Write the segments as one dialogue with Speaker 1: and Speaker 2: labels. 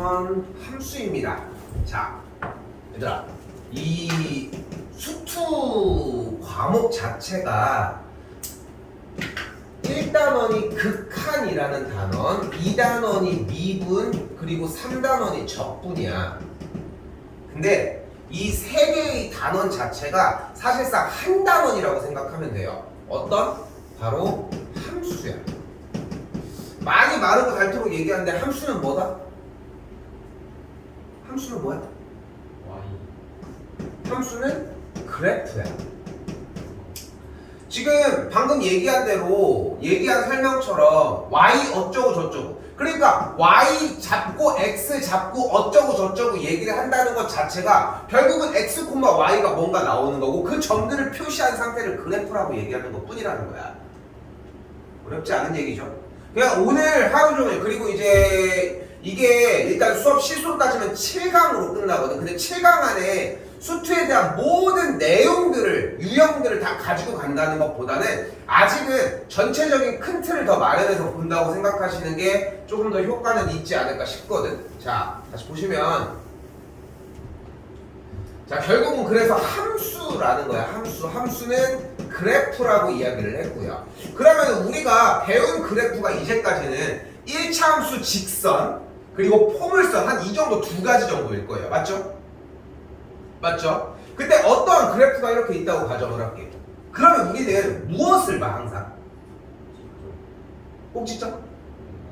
Speaker 1: 단원 함수입니다. 자, 얘들아, 이 수투 과목 자체가 1단원이 극한이라는 단원, 2단원이 미분, 그리고 3단원이 적분이야. 근데 이 세 개의 단원 자체가 사실상 한 단원이라고 생각하면 돼요. 어떤? 바로 함수야. 많이 마르고 닳도록 얘기하는데 함수는 뭐다? 함수는 뭐야? 함수는 그래프야. 지금 방금 얘기한 대로 얘기한 설명처럼 y 어쩌고 저쩌고, 그러니까 y 잡고 x 잡고 어쩌고 저쩌고 얘기를 한다는 것 자체가 결국은 x, y가 뭔가 나오는 거고 그 점들을 표시한 상태를 그래프라고 얘기하는 것 뿐이라는 거야. 어렵지 않은 얘기죠. 그냥 오늘 하루 종일, 그리고 이제 이게 일단 수업 실수로 따지면 7강으로 끝나거든. 근데 7강 안에 수투에 대한 모든 내용들을, 유형들을 다 가지고 간다는 것보다는 아직은 전체적인 큰 틀을 더 마련해서 본다고 생각하시는 게 조금 더 효과는 있지 않을까 싶거든. 자, 다시 보시면, 자, 결국은 그래서 함수라는 거야. 함수는 그래프라고 이야기를 했고요. 그러면 우리가 배운 그래프가 이제까지는 1차 함수 직선, 그리고 포물선 한 이 정도, 두 가지 정도일 거예요. 맞죠? 맞죠? 근데 어떠한 그래프가 이렇게 있다고 가정을 할게. 그러면 우리는 무엇을 봐, 항상? 꼭지점?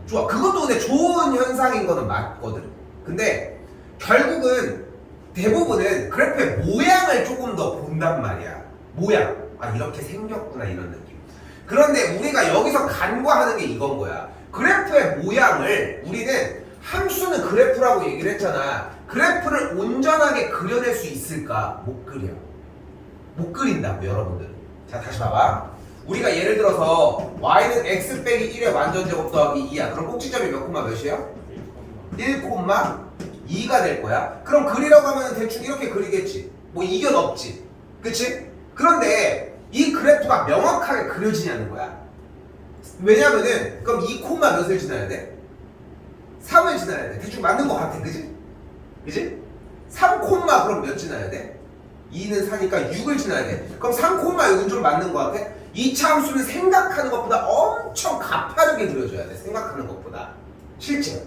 Speaker 1: 좋아. 그것도 근데 좋은 현상인 거는 맞거든. 근데 결국은 대부분은 그래프의 모양을 조금 더 본단 말이야. 모양. 아, 이렇게 생겼구나, 이런 느낌. 그런데 우리가 여기서 간과하는 게 이건 거야. 그래프의 모양을 우리는 함수는 그래프라고 얘기를 했잖아. 그래프를 온전하게 그려낼 수 있을까? 못 그려. 못 그린다고, 여러분들. 자, 다시 봐봐. 우리가 예를 들어서 y는 x 빼기 1의 완전제곱 더하기 2야. 그럼 꼭지점이 몇 콤마 몇이야? 1,2가 될 거야. 그럼 그리라고 하면 대충 이렇게 그리겠지. 뭐 이견 없지. 그치? 그런데 이 그래프가 명확하게 그려지냐는 거야. 왜냐면은 그럼 2 콤마 몇을 지나야 돼? 3을 지나야 돼. 대충 맞는 것 같아. 그치? 그치? 3 콤마 그럼 몇 지나야 돼? 2는 4니까 6을 지나야 돼. 그럼 3 콤마 6은 좀 맞는 것 같아? 이 함수는 생각하는 것보다 엄청 가파르게 그려줘야 돼. 생각하는 것보다. 실제.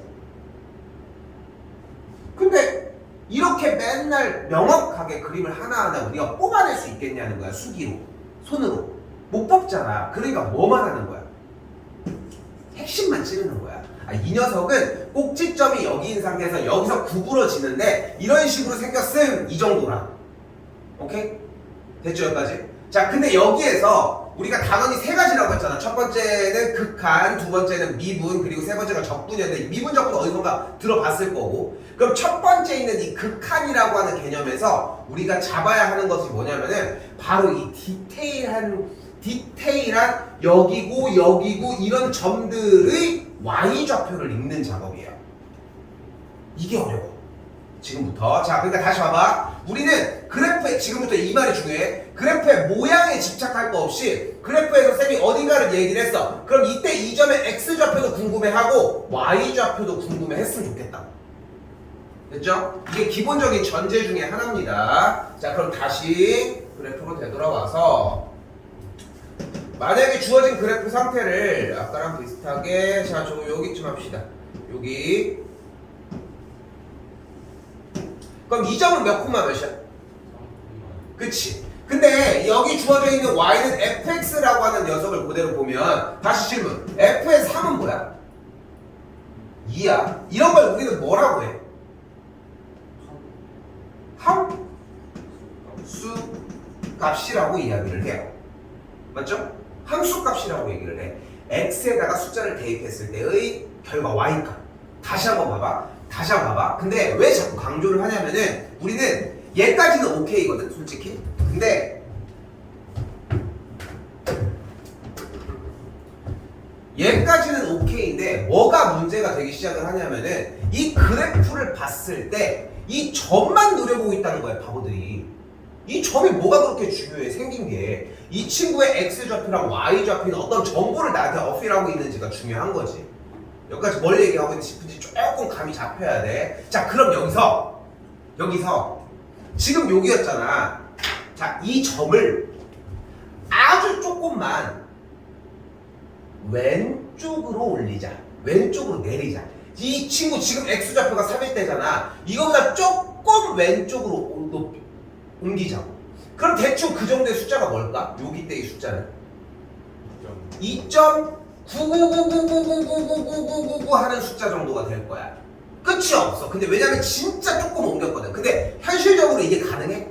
Speaker 1: 근데 이렇게 맨날 명확하게 그림을 하나하나 우리가 뽑아낼 수 있겠냐는 거야. 수기로, 손으로. 못 뽑잖아. 그러니까 뭐만 하는 거야? 핵심만 찌르는 거야. 아, 이 녀석은 꼭지점이 여기인 상태에서 여기서 구부러지는데 이런 식으로 생겼음, 이 정도라. 오케이? 됐죠, 여기까지? 자, 근데 여기에서 우리가 단원이 세 가지라고 했잖아. 첫 번째는 극한, 두 번째는 미분, 그리고 세 번째가 적분이었는데 미분, 적분 어디선가 들어봤을 거고. 그럼 첫 번째 있는 이 극한이라고 하는 개념에서 우리가 잡아야 하는 것이 뭐냐면은 바로 이 디테일한 여기고 이런 점들의 y좌표를 읽는 작업이에요. 이게 어려워. 지금부터. 자, 그러니까 다시 봐봐. 우리는 그래프에, 지금부터 이 말이 중요해. 그래프의 모양에 집착할 거 없이 그래프에서 쌤이 어딘가를 얘기를 했어. 그럼 이때 이 점의 x좌표도 궁금해하고 y좌표도 궁금해했으면 좋겠다. 됐죠? 이게 기본적인 전제 중에 하나입니다. 자, 그럼 다시 그래프로 되돌아와서 만약에 주어진 그래프 상태를 아까랑 비슷하게, 자, 저 여기쯤 합시다. 여기. 그럼 이 점은 몇 콤마 몇이야? 그치? 근데 여기 주어져 있는 y는 fx라고 하는 녀석을 그대로 보면, 다시 질문. f의 3은 뭐야? 2야. 이런 걸 우리는 뭐라고 해? 함수 값이라고 이야기를 해요. 맞죠? 함수 값이라고 얘기를 해. x에다가 숫자를 대입했을 때의 결과 y값. 다시 한번 봐봐. 근데 왜 자꾸 강조를 하냐면은 우리는 얘까지는 오케이거든, 솔직히. 근데 얘까지는 오케이인데 뭐가 문제가 되기 시작을 하냐면은 이 그래프를 봤을 때 이 점만 노려보고 있다는 거야, 바보들이. 이 점이 뭐가 그렇게 중요해? 생긴 게 이 친구의 x좌표랑 y좌표는 어떤 정보를 나한테 어필하고 있는지가 중요한 거지. 여기까지 뭘 얘기하고 있는지 싶은지 조금 감이 잡혀야 돼. 자, 그럼 여기서 지금 여기였잖아. 자, 이 점을 아주 조금만 왼쪽으로 올리자. 왼쪽으로 내리자. 이 친구 지금 x좌표가 3일 때잖아. 이거보다 조금 왼쪽으로 옮기자고. 그럼 대충 그 정도의 숫자가 뭘까? 여기 때의 숫자는 2.99999999999 하는 숫자 정도가 될 거야. 끝이 없어. 근데 왜냐면 진짜 조금 옮겼거든. 근데 현실적으로 이게 가능해?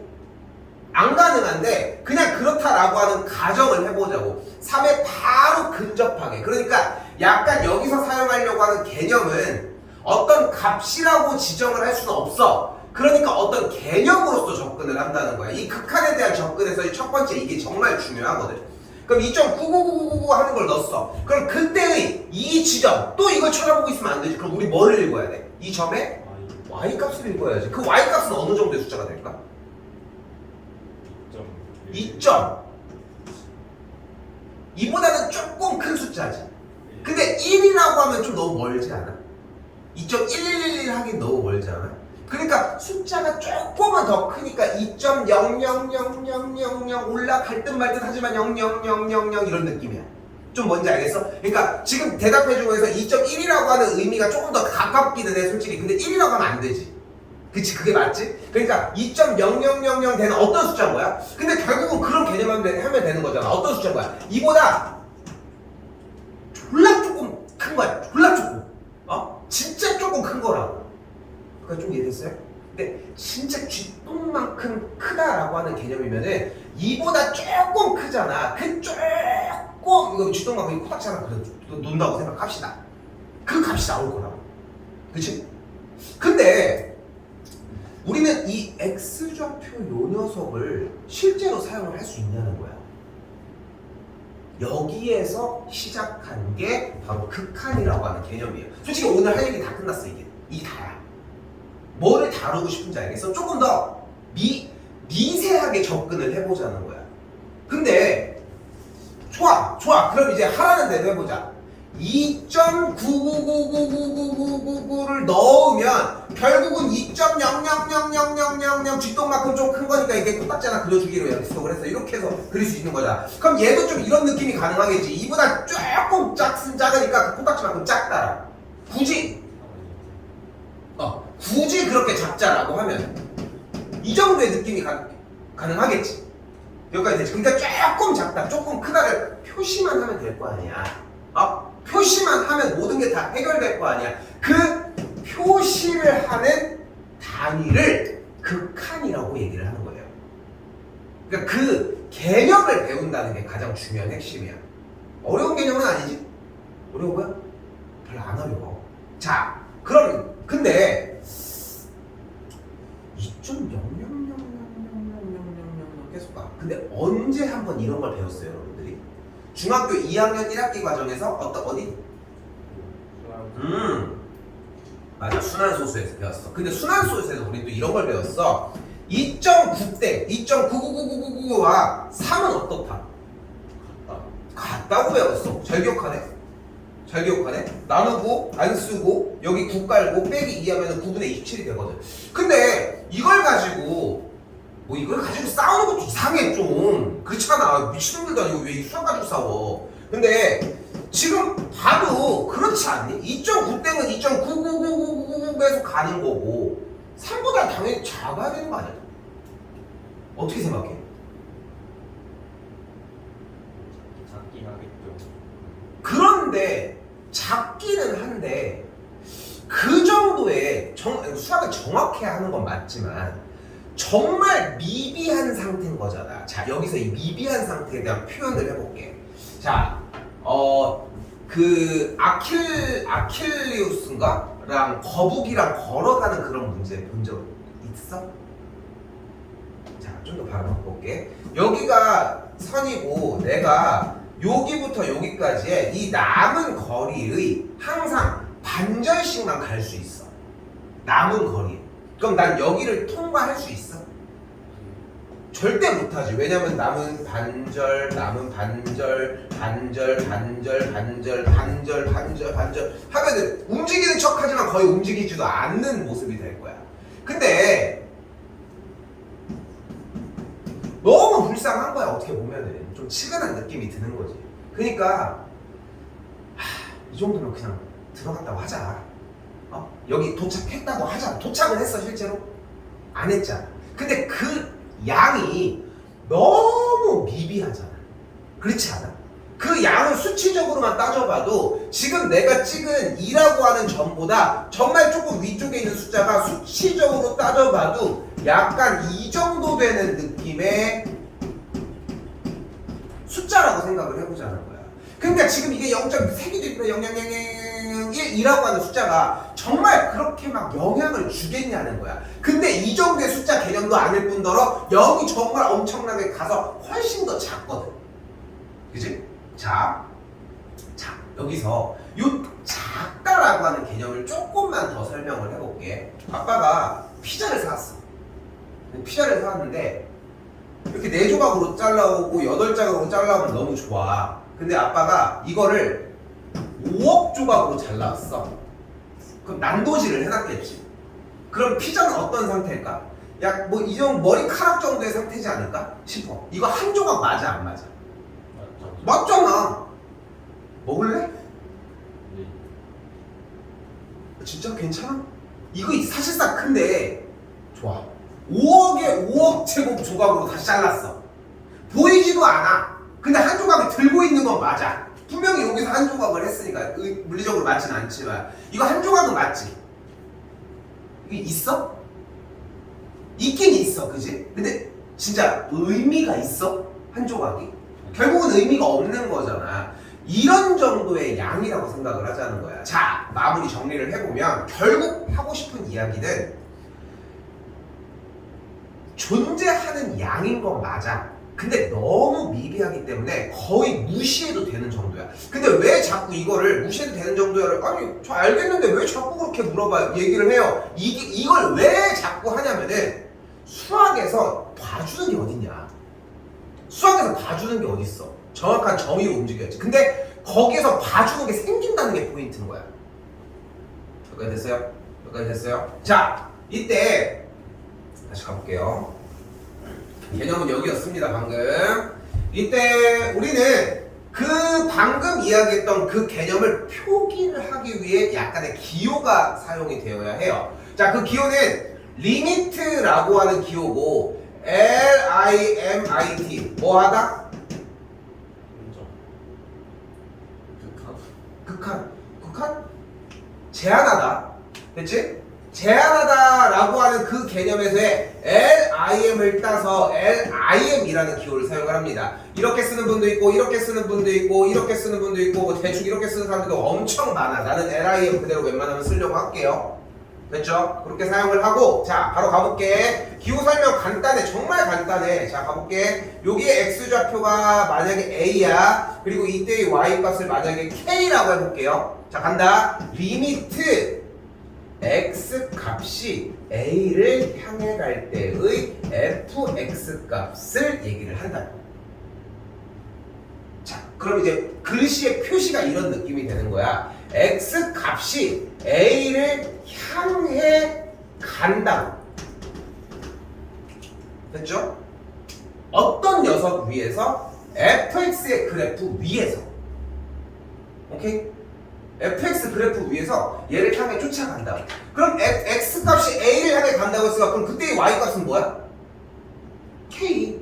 Speaker 1: 안 가능한데 그냥 그렇다라고 하는 가정을 해보자고. 3에 바로 근접하게. 그러니까 약간 여기서 사용하려고 하는 개념은 어떤 값이라고 지정을 할 수는 없어. 그러니까 어떤 개념으로서 접근을 한다는 거야. 이 극한에 대한 접근에서 첫 번째 이게 정말 중요하거든. 그럼 2.99999 하는 걸 넣었어. 그럼 그때의 이 지점 또 이걸 쳐다보고 있으면 안 되지. 그럼 우리 뭐를 읽어야 돼? 이 점에 y 값을 읽어야지. 그 y 값은 어느 정도의 숫자가 될까? 2점. 이보다는 조금 큰 숫자지. 근데 1이라고 하면 좀 너무 멀지 않아? 2.1111 하긴 너무 멀지 않아? 그러니까 숫자가 조금은 더 크니까 2.000000 올라갈 듯 말 듯 하지만 00000 이런 느낌이야. 좀 뭔지 알겠어? 그러니까 지금 대답해준 거에서 2.1이라고 하는 의미가 조금 더 가깝기는 해 솔직히. 근데 1이라고 하면 안 되지. 그치, 그게 맞지? 그러니까 2.0000 되는 어떤 숫자인 거야? 근데 결국은 그런 개념만 하면 되는 거잖아. 어떤 숫자인 거야? 이보다 졸라 조금 큰 거야. 졸라 조금. 진짜 조금 큰 거라고. 그러니까 좀 이해됐어요? 근데 진짜 쥐똥만큼 크다라고 하는 개념이면은 이보다 조금 크잖아. 그 조금 이거 쥐똥만큼 코딱지 하나 논다고 생각합시다. 그 값이 나올 거라고. 그치? 근데 우리는 이 x좌표 요 녀석을 실제로 사용을 할 수 있냐는 거야. 여기에서 시작한 게 바로 극한이라고 하는 개념이에요. 솔직히 오늘 할 얘기 다 끝났어. 이게 다야. 뭐를 다루고 싶은지 알겠어? 조금 더 미세하게 접근을 해보자는 거야. 근데 좋아. 그럼 이제 하라는 대로 해보자. 2.9999999를 넣으면 결국은 2.000000 쥐똥만큼 좀 큰 거니까 이게 코딱지 하나 그려주기로 약속을 해서 이렇게 해서 그릴 수 있는 거잖아. 그럼 얘도 좀 이런 느낌이 가능하겠지. 이보다 조금 작으니까 코딱지만큼 작다라. 굳이 그렇게 작자라고 하면 이 정도의 느낌이 가능하겠지. 여기까지 되지. 그러니까 조금 작다, 조금 크다를 표시만 하면 될 거 아니야. 표시만 하면 모든 게 다 해결될 거 아니야. 그 표시를 하는 단위를 극한이라고 얘기를 하는 거예요. 그러니까 그 개념을 배운다는 게 가장 중요한 핵심이야. 어려운 개념은 아니지? 어려운 거야? 별로 안 어려워. 자, 그럼 근데 2.000000 계속 가. 근데 언제 한번 이런 걸 배웠어요, 여러분들이? 중학교 2학년 1학기 과정에서 어디? 맞아, 순환소수에서 배웠어. 근데 순환소수에서 우리 또 이런 걸 배웠어. 2.9대 2.9999999와 3은 어떻다? 같다고 배웠어. 잘 기억하네? 나누고 안 쓰고 여기 9 깔고 빼기 2 하면 9분의 27이 되거든. 근데 이걸 가지고 싸우는 것도 이상해 좀. 그렇잖아. 미친놈들도 아니고 왜 이 수학 가지고 싸워. 근데 지금 봐도 그렇지 않니? 2.9땡은 2.99999에서 가는 거고 3보다 당연히 작아야 되는 거 아니야? 어떻게 생각해?
Speaker 2: 작긴 하겠죠.
Speaker 1: 그런데 작기는 한데 그 정도의 수학을 정확해야 하는 건 맞지만 정말 미비한 상태인 거잖아. 자, 여기서 이 미비한 상태에 대한 표현을 해볼게. 자, 그 아킬리우스인가랑 거북이랑 걸어가는 그런 문제 본 적 있어? 자, 좀 더 바라볼게. 여기가 선이고 내가 여기부터 여기까지의 이 남은 거리의 항상 반절씩만 갈 수 있어. 남은 거리. 그럼 난 여기를 통과할 수 있어? 절대 못하지. 왜냐면 남은 반절, 남은 반절, 반절, 반절, 반절, 반절, 반절, 반절 하면은 움직이는 척하지만 거의 움직이지도 않는 모습이 될 거야. 근데 너무 불쌍한 거야. 어떻게 보면은 좀 치근한 느낌이 드는 거지. 그러니까 이 정도면 그냥 들어갔다고 하자. 여기 도착했다고 하자. 도착은 했어 실제로? 안 했잖아. 근데 그 양이 너무 미비하잖아. 그렇지 않아? 그 양을 수치적으로만 따져봐도 지금 내가 찍은 2라고 하는 점보다 정말 조금 위쪽에 있는 숫자가 수치적으로 따져봐도 약간 이 정도 되는 느낌의 숫자라고 생각을 해보자는 거야. 그러니까 지금 이게 0.3개도 있고 0.00012라고 하는 숫자가 정말 그렇게 막 영향을 주겠냐는 거야. 근데 이 정도의 숫자 개념도 아닐 뿐더러 0이 정말 엄청나게 가서 훨씬 더 작거든. 그지? 자, 여기서 요 작다라고 하는 개념을 조금만 더 설명을 해볼게. 아빠가 피자를 사왔어. 피자를 사왔는데 이렇게 4조각으로 잘라오고 8조각으로 잘라오면 너무 좋아. 근데 아빠가 이거를 5억 조각으로 잘라왔어. 그럼 난도질을 해놨겠지. 그럼 피자는 어떤 상태일까? 약 뭐 이 정도 머리카락 정도의 상태지 않을까 싶어. 이거 한 조각 맞아 안 맞아? 맞잖아. 먹을래?
Speaker 2: 네.
Speaker 1: 진짜 괜찮아? 이거 사실상 큰데 좋아. 5억에 5억 제곱 조각으로 다시 잘랐어. 보이지도 않아. 근데 한 조각을 들고 있는 건 맞아. 분명히 여기서 한 조각을 했으니까 물리적으로 맞진 않지만 이거 한 조각은 맞지? 이게 있어? 있긴 있어, 그지? 근데 진짜 의미가 있어? 한 조각이? 결국은 의미가 없는 거잖아. 이런 정도의 양이라고 생각을 하자는 거야. 자, 마무리 정리를 해보면 결국 하고 싶은 이야기는 존재하는 양인 건 맞아. 근데 너무 미비하기 때문에 거의 무시해도 되는 정도야. 근데 왜 자꾸 이거를 무시해도 되는 정도야를 아니 저 알겠는데 왜 자꾸 그렇게 물어봐요? 얘기를 해요. 이걸 왜 자꾸 하냐면은 수학에서 봐주는 게 어딨냐. 수학에서 봐주는 게 어딨어. 정확한 정의로 움직여야지. 근데 거기에서 봐주는 게 생긴다는 게 포인트인 거야. 여기까지 됐어요? 여기까지 됐어요? 자, 이때 다시 가볼게요. 개념은 여기였습니다. 방금 이때 우리는 그 방금 이야기했던 그 개념을 표기를 하기 위해 약간의 기호가 사용이 되어야 해요. 자, 그 기호는 리미트라고 하는 기호고 LIMIT 뭐하다? 극한? 제한하다. 됐지? 제한하다라고 하는 그 개념에서의 LIM을 따서 LIM이라는 기호를 사용을 합니다. 이렇게 쓰는 분도 있고 이렇게 쓰는 분도 있고 이렇게 쓰는 분도 있고 뭐 대충 이렇게 쓰는 사람들도 엄청 많아. 나는 LIM 그대로 웬만하면 쓰려고 할게요. 됐죠? 그렇게 사용을 하고 자 바로 가볼게. 기호 설명 간단해. 정말 간단해. 자 가볼게. 여기에 X좌표가 만약에 A야. 그리고 이때의 Y 값을 만약에 K라고 해볼게요. 자 간다. 리미트 x 값이 a를 향해 갈 때의 fx 값을 얘기를 한다. 자, 그럼 이제 글씨의 표시가 이런 느낌이 되는 거야. x 값이 a를 향해 간다. 됐죠? 어떤 녀석 위에서? fx의 그래프 위에서. 오케이? fx 그래프 위에서 얘를 향해 쫓아간다. 그럼 x 값이 a를 향해 간다고 했으니까 그럼 그때의 y 값은 뭐야? k.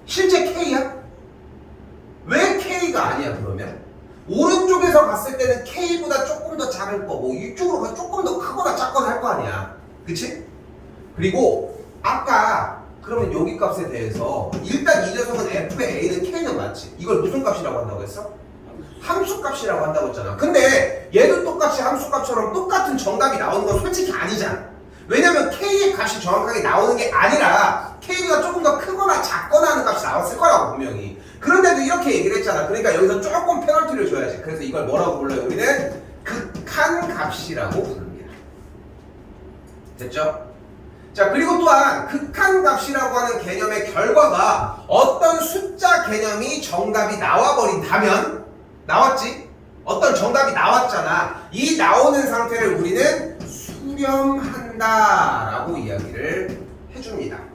Speaker 1: 실제 k야? 왜 k가 아니야 그러면? 오른쪽에서 봤을 때는 k보다 조금 더 작을 거고 이쪽으로 가서 조금 더 크거나 작거나 할 거 아니야. 그치? 그리고 아까 그러면 여기 값에 대해서 일단 이 녀석은 f의 a는 k는 맞지? 이걸 무슨 값이라고 한다고 했어? 함수값이라고 한다고 했잖아. 근데 얘도 똑같이 함수값처럼 똑같은 정답이 나오는 건 솔직히 아니잖아. 왜냐면 k의 값이 정확하게 나오는 게 아니라 k가 조금 더 크거나 작거나 하는 값이 나왔을 거라고 분명히. 그런데도 이렇게 얘기를 했잖아. 그러니까 여기서 조금 페널티를 줘야지. 그래서 이걸 뭐라고 불러요? 우리는 극한 값이라고 부릅니다. 됐죠? 자, 그리고 또한 극한값이라고 하는 개념의 결과가 어떤 숫자 개념이 정답이 나와버린다면, 나왔지? 어떤 정답이 나왔잖아. 이 나오는 상태를 우리는 수렴한다 라고 이야기를 해줍니다.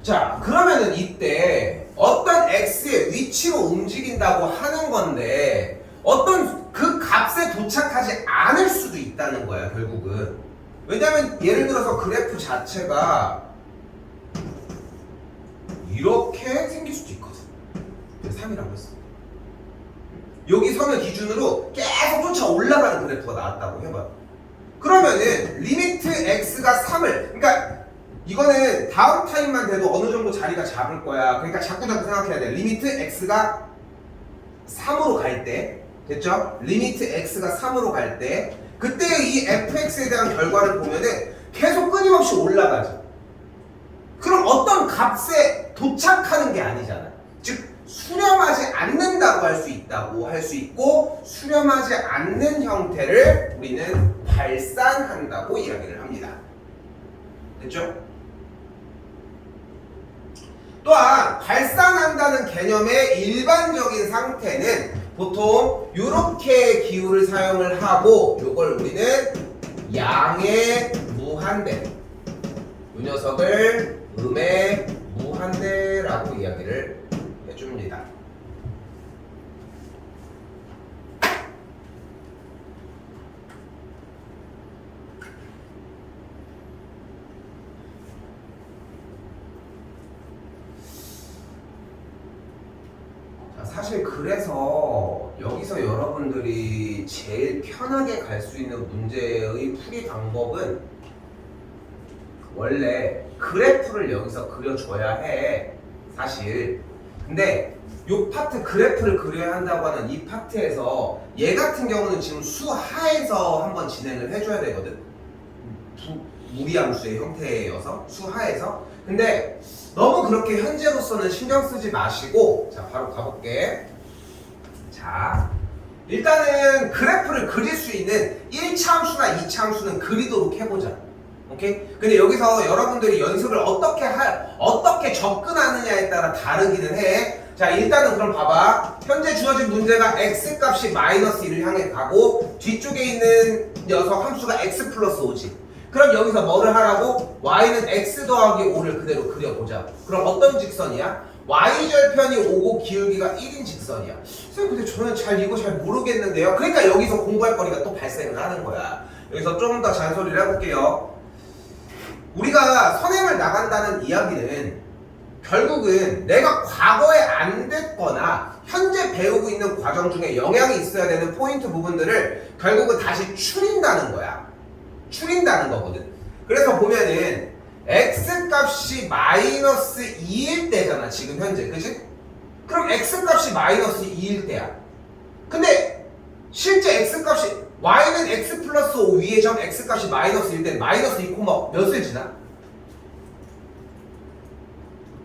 Speaker 1: 자, 그러면은 이때 어떤 x의 위치로 움직인다고 하는 건데 어떤 그 값에 도착하지 않을 수도 있다는 거야, 결국은. 왜냐면 예를 들어서 그래프 자체가 이렇게 생길 수도 있거든. 3이라고 했어. 여기 선을 기준으로 계속 쫓아 올라가는 그래프가 나왔다고 해봐. 그러면은 리미트 x가 3을, 그러니까 이거는 다음 타임만 돼도 어느 정도 자리가 잡을 거야. 그러니까 자꾸 생각해야 돼. 리미트 x가 3으로 갈 때, 됐죠? 리미트 x가 3으로 갈 때, 그때 이 fx에 대한 결과를 보면은 계속 끊임없이 올라가죠. 그럼 어떤 값에 도착하는 게 아니잖아. 즉 수렴하지 않는다고 할 수 있다고 할 수 있고, 수렴하지 않는 형태를 우리는 발산한다고 이야기를 합니다. 됐죠? 또한 발산한다는 개념의 일반적인 상태는 보통 이렇게 기호를 사용을 하고, 요걸 우리는 양의 무한대, 이 녀석을 음의 무한대라고 이야기를 해줍니다. 사실 그래서 여기서 여러분들이 제일 편하게 갈 수 있는 문제의 풀이 방법은 원래 그래프를 여기서 그려줘야 해, 사실. 근데 요 파트 그래프를 그려야 한다고 하는 이 파트에서 얘 같은 경우는 지금 수하에서 한번 진행을 해줘야 되거든. 무리함수의 형태여서 수하에서. 근데 너무 그렇게 현재로서는 신경 쓰지 마시고, 자 바로 가볼게. 자, 일단은 그래프를 그릴 수 있는 1차 함수나 2차 함수는 그리도록 해보자. 오케이? 근데 여기서 여러분들이 연습을 어떻게 접근하느냐에 따라 다르기는 해. 자, 일단은 그럼 봐봐. 현재 주어진 문제가 x값이 마이너스 1을 향해 가고, 뒤쪽에 있는 녀석 함수가 x 플러스 5지. 그럼 여기서 뭐를 하라고? y는 x 더하기 5를 그대로 그려보자. 그럼 어떤 직선이야? y절편이 5고 기울기가 1인 직선이야. 선생님, 근데 저는 이거 잘 모르겠는데요. 그러니까 여기서 공부할 거리가 또 발생을 하는 거야. 여기서 좀 더 잔소리를 해볼게요. 우리가 선행을 나간다는 이야기는 결국은 내가 과거에 안 됐거나 현재 배우고 있는 과정 중에 영향이 있어야 되는 포인트 부분들을 결국은 다시 추린다는 거야. 추린다는 거거든. 그래서 보면은 x값이 마이너스 2일 때잖아, 지금 현재. 그치? 그럼 x값이 마이너스 2일 때야. 근데 실제 x값이, y는 x 플러스 5 위에 점 x값이 마이너스 1 때 마이너스 2, 몇을 지나?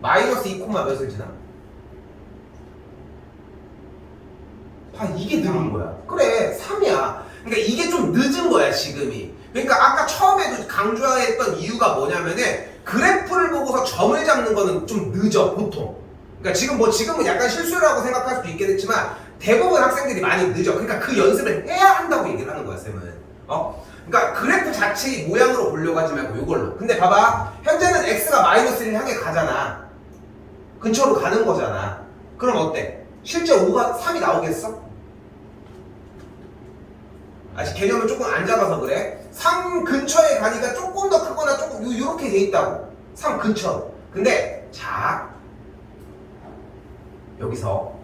Speaker 1: 마이너스 2, 몇을 지나? 봐, 이게 느린 거야. 그래, 3이야. 그러니까 이게 좀 늦은 거야, 지금이. 그러니까 아까 처음에도 강조했던 이유가 뭐냐면은 그래프를 보고서 점을 잡는 거는 좀 늦어, 보통. 그러니까 지금은 약간 실수라고 생각할 수도 있겠지만 대부분 학생들이 많이 늦어. 그러니까 그 연습을 해야 한다고 얘기를 하는 거야, 쌤은. 그러니까 그래프 자체의 모양으로 보려고 하지 말고 이걸로. 근데 봐봐, 현재는 x가 마이너스 1을 향해 가잖아. 근처로 가는 거잖아. 그럼 어때? 실제 3이 나오겠어? 아직 개념을 조금 안 잡아서 그래. 3 근처에 가니까 조금 더 크거나 조금 요렇게 돼 있다고. 3 근처. 근데 자, 여기서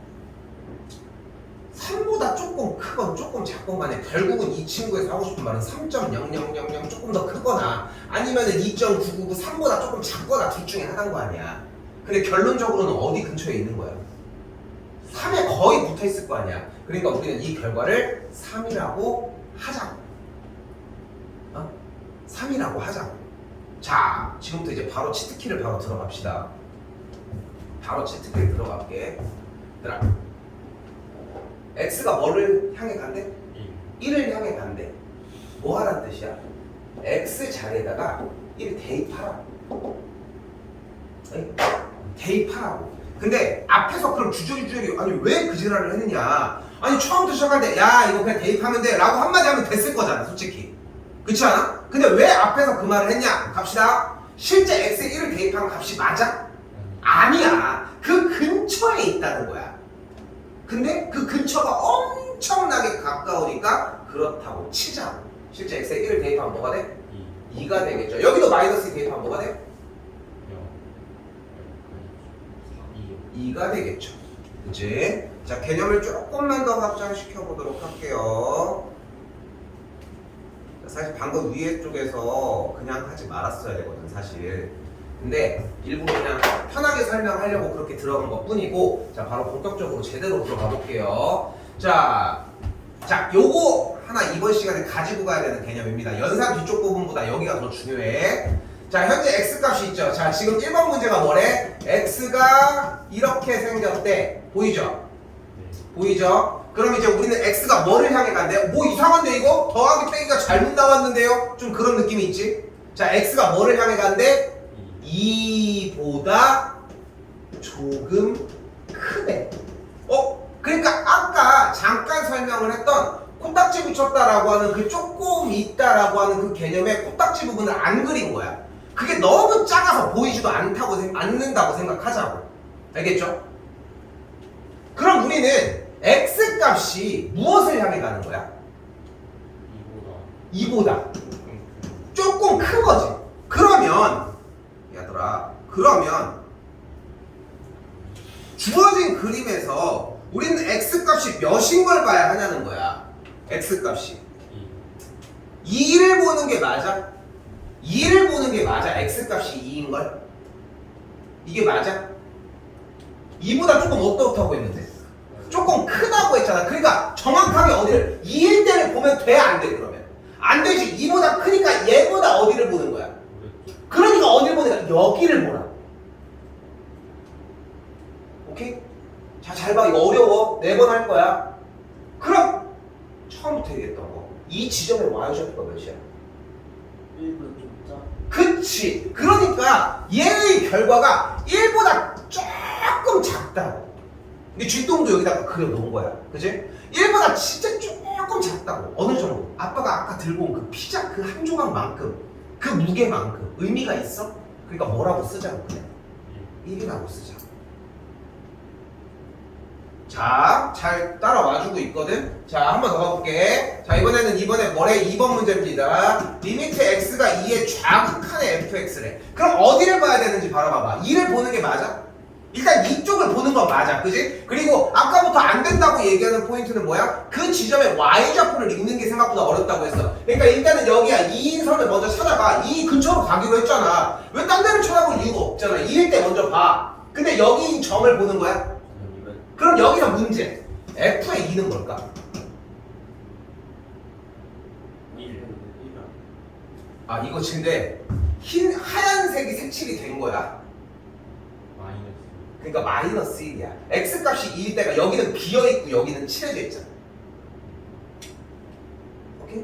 Speaker 1: 3보다 조금 크건 조금 작건 간에 결국은 이 친구에서 하고 싶은 말은 3.0000 조금 더 크거나 아니면은 2.999 3보다 조금 작거나 둘 중에 하나인 거 아니야. 근데 결론적으로는 어디 근처에 있는 거야? 3에 거의 붙어 있을 거 아니야. 그러니까 우리는 이 결과를 3이라고 하자고. 3이라고 하자고. 자, 지금부터 이제 바로 치트키를 바로 들어갑시다. 바로 치트키를 들어갈게. 얘들아, x가 뭐를 향해 간대? 1을 향해 간대. 뭐 하란 뜻이야? x 자리에다가 1 대입하라고. 대입하라고. 근데 앞에서 그럼 주저리 아니 왜 그 지랄을 했느냐? 아니 처음부터 시작할 때 야 이거 그냥 대입하면 돼 라고 한마디 하면 됐을 거잖아 솔직히. 그렇지 않아? 근데 왜 앞에서 그 말을 했냐? 갑시다. 실제 x에 1을 대입한 값이 맞아? 아니야. 그 근처에 있다는 거야. 근데 그 근처가 엄청나게 가까우니까 그렇다고 치자. 실제 x에 1을 대입하면 뭐가 돼? 2가 되겠죠. 여기도 마이너스 2 대입하면 뭐가 돼? 2가 되겠죠. 그치? 자, 개념을 조금만 더 확장시켜 보도록 할게요. 사실 방금 위에 쪽에서 그냥 하지 말았어야 되거든 사실. 근데 일부러 그냥 편하게 설명하려고 그렇게 들어간 것 뿐이고, 자 바로 본격적으로 제대로 들어가 볼게요. 자 요거 하나 이번 시간에 가지고 가야 되는 개념입니다. 연산 뒤쪽 부분보다 여기가 더 중요해. 자 현재 x값이 있죠. 자 지금 1번 문제가 뭐래? x가 이렇게 생겼대. 보이죠? 보이죠? 그럼 이제 우리는 x가 뭐를 향해 간대요? 뭐 이상한데 이거? 더하기 빼기가 잘못 나왔는데요? 좀 그런 느낌이 있지? 자 x가 뭐를 향해 간대? 2보다 조금 크대. 그러니까 아까 잠깐 설명을 했던 코딱지 붙였다라고 하는 그 조금 있다라고 하는 그 개념의 코딱지 부분을 안 그린 거야. 그게 너무 작아서 보이지도 않는다고 생각하자고. 알겠죠? 그럼 우리는 x값이 무엇을 향해 가는 거야? 2보다 조금 큰 거지. 그러면 그러면 주어진 그림에서 우리는 x값이 몇인 걸 봐야 하냐는 거야. x값이 2를 보는 게 맞아? 2를 보는 게 맞아? x값이 2인 걸? 이게 맞아? 2보다 조금 어떻다고 했는데? 조금 크다고 했잖아. 그러니까 정확하게 어디를 2일 때를 보면 돼? 안 돼? 그러면 안 되지. 2보다 크니까 얘보다 어디를 보는 거야? 그러니까 어디를 보는 거야? 여기를 보라. 오케이? 자, 잘 봐. 이거 어려워. 4번 할 거야. 그럼 처음부터 얘기했던 거. 이 지점의 y좌표가 몇이야?
Speaker 2: 1보다 좀 작.
Speaker 1: 그치. 그러니까 얘의 결과가 1보다 조금 작다고. 근데 쥐똥도 여기다가 그려놓은 거야. 그치? 1보다 진짜 조금 작다고. 어느 정도? 아빠가 아까 들고 온 그 피자 그 한 조각만큼, 그 무게만큼 의미가 있어? 그러니까 뭐라고 쓰자고 그래? 1이라고 쓰자. 자, 잘 따라와주고 있거든? 자, 한 번 더 가볼게. 자, 이번에 뭐래? 2번 문제입니다. 리미트 x가 2의 좌극한의 fx래. 그럼 어디를 봐야 되는지 바라봐봐. 2를 보는 게 맞아? 일단 이쪽을 보는 건 맞아. 그지? 그리고 아까부터 안 된다고 얘기하는 포인트는 뭐야? 그 지점에 y좌표를 읽는 게 생각보다 어렵다고 했어. 그러니까 일단은 여기야. 2인 선을 먼저 찾아봐. 2 근처로 가기로 했잖아. 왜 딴 데를 쳐다볼 이유가 없잖아. 2일 때 먼저 봐. 근데 여기인 점을 보는 거야? 그럼 여기서 문제. f의 2는 뭘까?
Speaker 2: 1.
Speaker 1: 아 이거 근데 하얀색이 색칠이 된 거야.
Speaker 2: 마이너스.
Speaker 1: 그러니까 마이너스 1이야. x값이 2일 때가 여기는 비어있고 여기는 칠해져 있잖아. 오케이?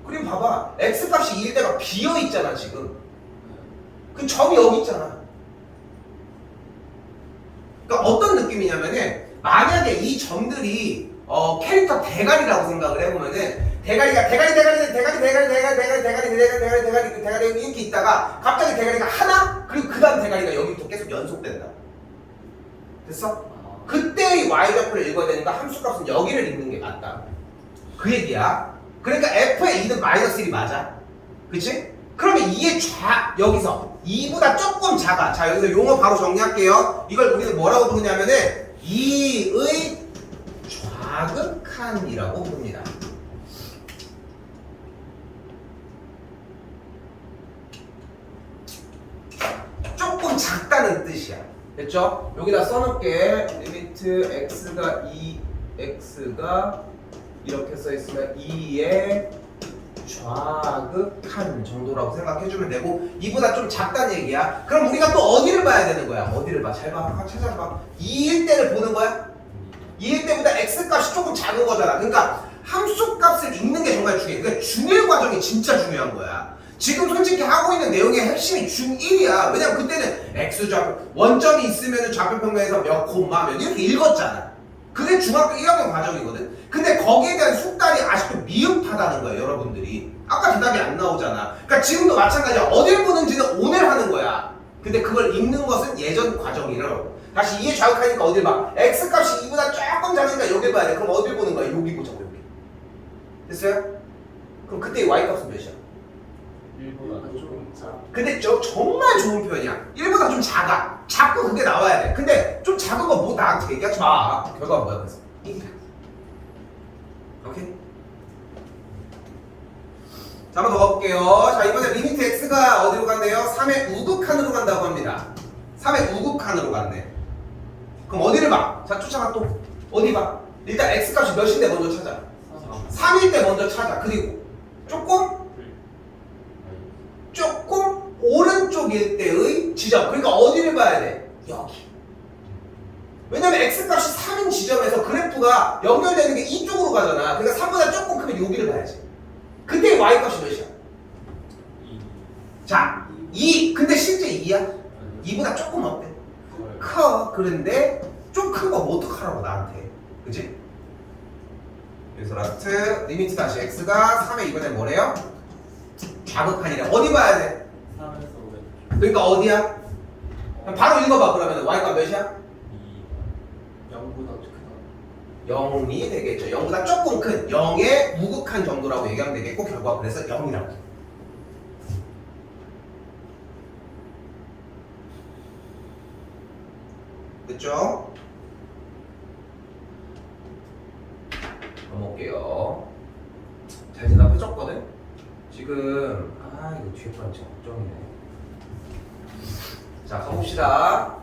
Speaker 1: 그럼 봐봐. x값이 2일 때가 비어있잖아 지금. 그 점이 여기 있잖아. 그러니까 어떤 느낌이냐면은 만약에 이 점들이 캐릭터 대가리라고 생각을 해보면은 대가리가 대가리 이렇게 있다가 갑자기 대가리가 하나 그리고 그 다음 대가리가 여기부터 계속 연속된다. 됐어? 그때의 y좌표를 읽어야 되니까 함수값은 여기를 읽는 게 맞다. 그 얘기야. 그러니까 f의 2는 마이너스 1이 맞아. 그치? 그러면 2의 여기서 2보다 조금 작아. 자 여기서 용어 바로 정리할게요. 이걸 우리는 뭐라고 부르냐면은 2의 좌극한이라고 부릅니다. 조금 작다는 뜻이야. 됐죠? 여기다 써놓을게. 리미트 x가 2x가 이렇게 써있으면 2의 좌극한 정도라고 생각해주면 되고 2보다 좀 작다는 얘기야. 그럼 우리가 또 어디를 봐야 되는 거야? 어디를 봐? 잘 봐. 한번 찾아봐. 2일 때를 보는 거야? 2일 때보다 x값이 조금 작은 거잖아. 그러니까 함수 값을 읽는 게 정말 중요해. 그러니까 중1 과정이 진짜 중요한 거야. 지금 솔직히 하고 있는 내용의 핵심이 중1이야. 왜냐면 그때는 x좌표 원점이 있으면 좌표평면에서 몇 콤마 몇 이렇게 읽었잖아. 그게 중학교 1학년 과정이거든. 근데 거기에 대한 숙달이 아직도 미흡하다는 거예요, 여러분들이. 아까 대답이 안 나오잖아. 그러니까 지금도 마찬가지야. 어딜 보는지는 오늘 하는 거야. 근데 그걸 읽는 것은 예전 과정이라고. 다시 이해 좌극하니까 어딜 봐? x값이 2보다 조금 작으니까 여길 봐야 돼. 그럼 어딜 보는 거야? 여기 보자고, 여기. 됐어요? 그럼 그때 y값은 몇이야?
Speaker 2: 1보다 조금 작.
Speaker 1: 근데 정말 좋은 표현이야. 1보다 좀 작아. 작고 그게 나와야 돼. 근데 좀 작은 거 뭐 나한테 얘기하지 마. 결과가 뭐야? 그래서 1이야. 오케이? 자, 한번 더 가볼게요. 자, 이번에 리미트 x가 어디로 간대요? 3의 우극한으로 간다고 합니다. 3의 우극한으로 간대. 그럼 어디를 봐? 자, 쫓아가 또. 어디 봐? 일단 x값이 몇인데 먼저 찾아. 3일 때 먼저 찾아. 그리고 조금 오른쪽일 때의 지점. 그러니까 어디를 봐야 돼? 여기. 왜냐면 x값이 3인 지점에서 그래프가 연결되는 게 이쪽으로 가잖아. 그러니까 3보다 조금 크면 여기를 봐야지. 그때 y값이 몇이야?
Speaker 2: 2.
Speaker 1: 자, 2. 근데 실제 2야? 2보다 조금 어때? 커. 그런데 좀 큰 거 뭐 어떡하라고 나한테. 그치? 그래서 라스트 리미트 다시 x가 3에 이번엔 뭐래요? 좌극한이래. 어디 봐야 돼?
Speaker 2: 3에서 500.
Speaker 1: 그러니까 어디야? 바로 읽어봐. 그러면 y값 몇이야?
Speaker 2: 2. 0보다 크다.
Speaker 1: 0이 되겠죠. 0보다 조금 큰 0의 무극한 정도라고 얘기하면 되겠고 결과가 그래서 0이라고. 됐죠? 넘어올게요. 잘 대답해줬거든? 지금 이거 뒤에 거랑 진짜 걱정이네. 자, 가봅시다.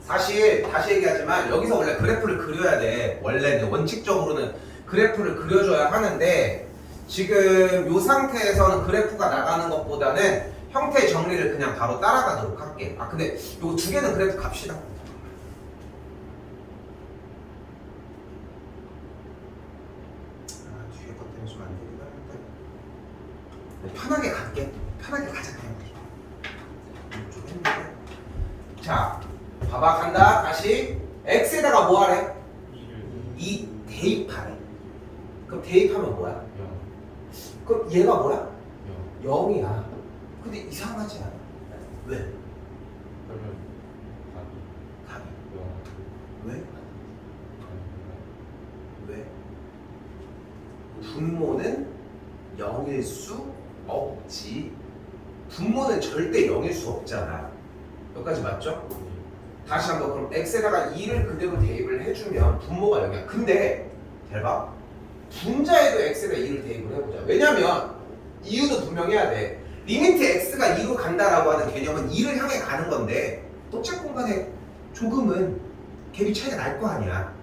Speaker 1: 사실 다시 얘기하지만 여기서 원래 그래프를 그려야 돼. 원래는 원칙적으로는 그래프를 그려줘야 하는데 지금 이 상태에서는 그래프가 나가는 것보다는 형태 정리를 그냥 바로 따라가도록 할게. 근데 이거 두 개는 그래프 갑시다. 뒤에 것 때문에 좀 안 되긴 하는데 편하게 갈게. 편하게 가자 그냥. 좀 힘들게. 자, 봐봐 간다. 다시 x에다가 뭐 하래?
Speaker 2: 2를
Speaker 1: 2 대입하래. 그럼 대입하면 뭐야?
Speaker 2: 0.
Speaker 1: 그럼 얘가 뭐야?
Speaker 2: 0.
Speaker 1: 0이야. 근데 이상하지 않아? 왜?
Speaker 2: 그러면
Speaker 1: 답이
Speaker 2: 0.
Speaker 1: 왜? 왜? 분모는 0일 수 없지. 분모는 절대 0일 수 없잖아. 여기까지 맞죠? 다시 한번 그럼 x에다가 2를 그대로 대입을 해주면 분모가 0이야. 근데 잘 봐. 분자에도 x에다 2를 대입을 해보자. 왜냐면 이유도 분명해야 돼. 리미트 x가 2로 간다라고 하는 개념은 2를 향해 가는 건데 똑같은 공간에 조금은 갭이 차이가 날 거 아니야.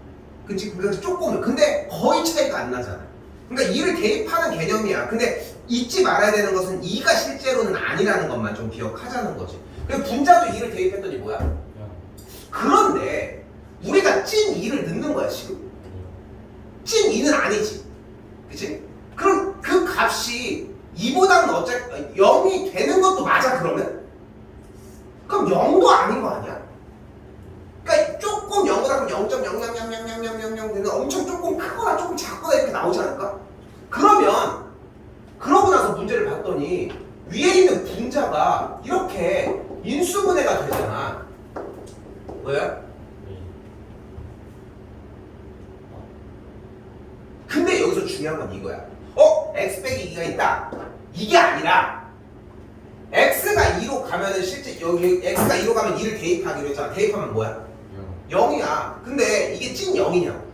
Speaker 1: 그치? 그러니까 조금은. 근데 거의 차이가 안 나잖아. 그러니까 2를 대입하는 개념이야. 근데 잊지 말아야 되는 것은 2가 실제로는 아니라는 것만 좀 기억하자는 거지. 그리고 분자도 2를 대입했더니 뭐야?
Speaker 2: 0.
Speaker 1: 그런데 우리가 찐 2를 넣는 거야 지금. 찐 2는 아니지. 그치? 그럼 그 값이 2보다는 0이 되는 것도 맞아 그러면? 그럼 0도 아닌 거 아니야? 그러니까 조금 0보다 그럼 0.000000000 되는 엄청 조금 크거나 조금 작거나 이렇게 나오지 않을까? 그러면 그러고 나서 문제를 봤더니 위에 있는 분자가 이렇게 인수분해가 되잖아. 뭐야? 근데 여기서 중요한 건 이거야. x 빼기 2가 있다. 이게 아니라 x가 2로 가면은 실제 여기 x가 2로 가면 2를 대입하기로 했잖아. 대입하면 뭐야? 0이야. 근데 이게 찐 0이냐?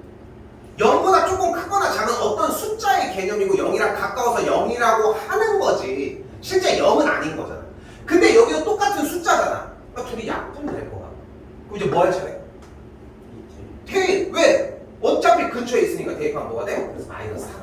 Speaker 1: 0보다 조금 크거나 작은 어떤 숫자의 개념이고 0이랑 가까워서 0이라고 하는 거지. 실제 0은 아닌 거잖아. 근데 여기도 똑같은 숫자잖아. 그러니까 둘이 약분이 될 거야. 그럼 이제 뭐 할 차례? 대입. 왜? 어차피 근처에 있으니까 대입하면 뭐가 돼? 그래서 마이너스 4.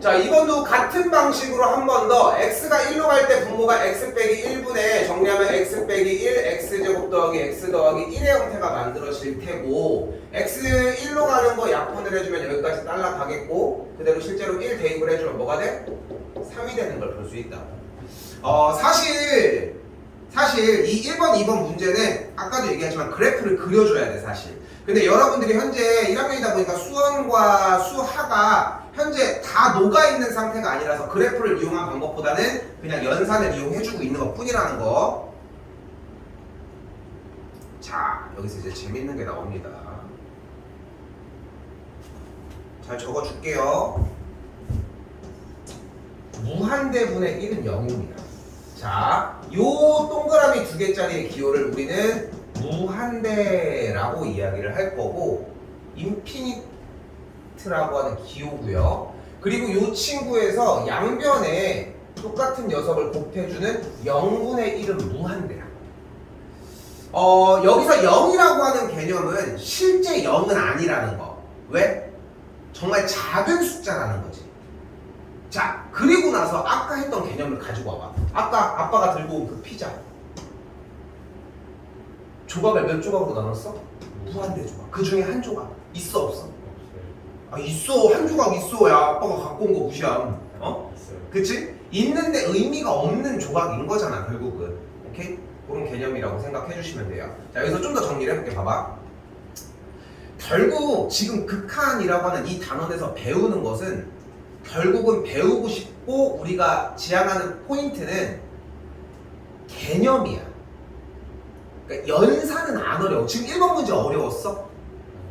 Speaker 1: 자, 이번도 같은 방식으로 한 번 더 x가 1로 갈 때 분모가 x 빼기 1분의 정리하면 x 빼기 1 x제곱 더하기 x 더하기 1의 형태가 만들어질 테고 x 1로 가는 거 약분을 해주면 여기까지 날라가겠고 그대로 실제로 1 대입을 해주면 뭐가 돼? 3이 되는 걸 볼 수 있다. 사실 이 1번, 2번 문제는 아까도 얘기했지만 그래프를 그려줘야 돼 사실. 근데 여러분들이 현재 1학년이다 보니까 수원과 수하가 현재 다 녹아있는 상태가 아니라서 그래프를 이용한 방법보다는 그냥 연산을 이용해주고 있는 것 뿐이라는 거. 자, 여기서 이제 재밌는 게 나옵니다. 잘 적어줄게요. 무한대분의 1은 0입니다. 자, 요 동그라미 2개짜리의 기호를 우리는 무한대라고 이야기를 할 거고 인피니트라고 하는 기호고요. 그리고 요 친구에서 양변에 똑같은 녀석을 곱해주는 0분의 1은 무한대야. 여기서 0이라고 하는 개념은 실제 0은 아니라는 거. 왜? 정말 작은 숫자라는 거지. 자, 그리고 나서 아까 했던 개념을 가지고 와봐. 아까 아빠가 들고 온 그 피자 조각을 몇 조각으로 나눴어? 무한대 조각. 그 중에 한 조각 있어 없어?
Speaker 2: 없어요.
Speaker 1: 아, 있어. 한 조각 있어. 야, 아빠가 갖고 온 거 무시함.
Speaker 2: 있어요.
Speaker 1: 그치? 있는데 의미가 없는 조각인 거잖아 결국은. 오케이? 그런 개념이라고 생각해 주시면 돼요. 자, 여기서 좀 더 정리를 해볼게. 봐봐. 결국 지금 극한이라고 하는 이 단원에서 배우는 것은 결국은 배우고 싶고 우리가 지향하는 포인트는 개념이야. 그러니까 연산은 안 어려워. 지금 1번 문제 어려웠어?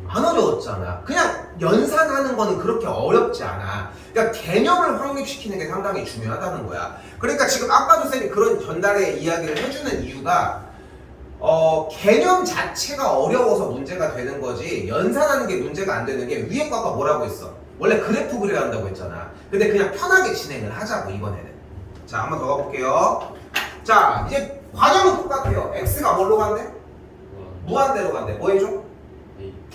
Speaker 1: 안 어려웠잖아. 그냥 연산하는 거는 그렇게 어렵지 않아. 그러니까 개념을 확립시키는 게 상당히 중요하다는 거야. 그러니까 지금 아까도 쌤이 그런 전달의 이야기를 해주는 이유가 개념 자체가 어려워서 문제가 되는 거지 연산하는 게 문제가 안 되는 게 위에 과가 뭐라고 했어? 원래 그래프 그려야 한다고 했잖아. 근데 그냥 편하게 진행을 하자고 이번에는. 자, 한번 더 가볼게요. 자, 이제 과정은 똑같아요. x가 뭘로 간대? 무한대로 간대. 뭐 해줘?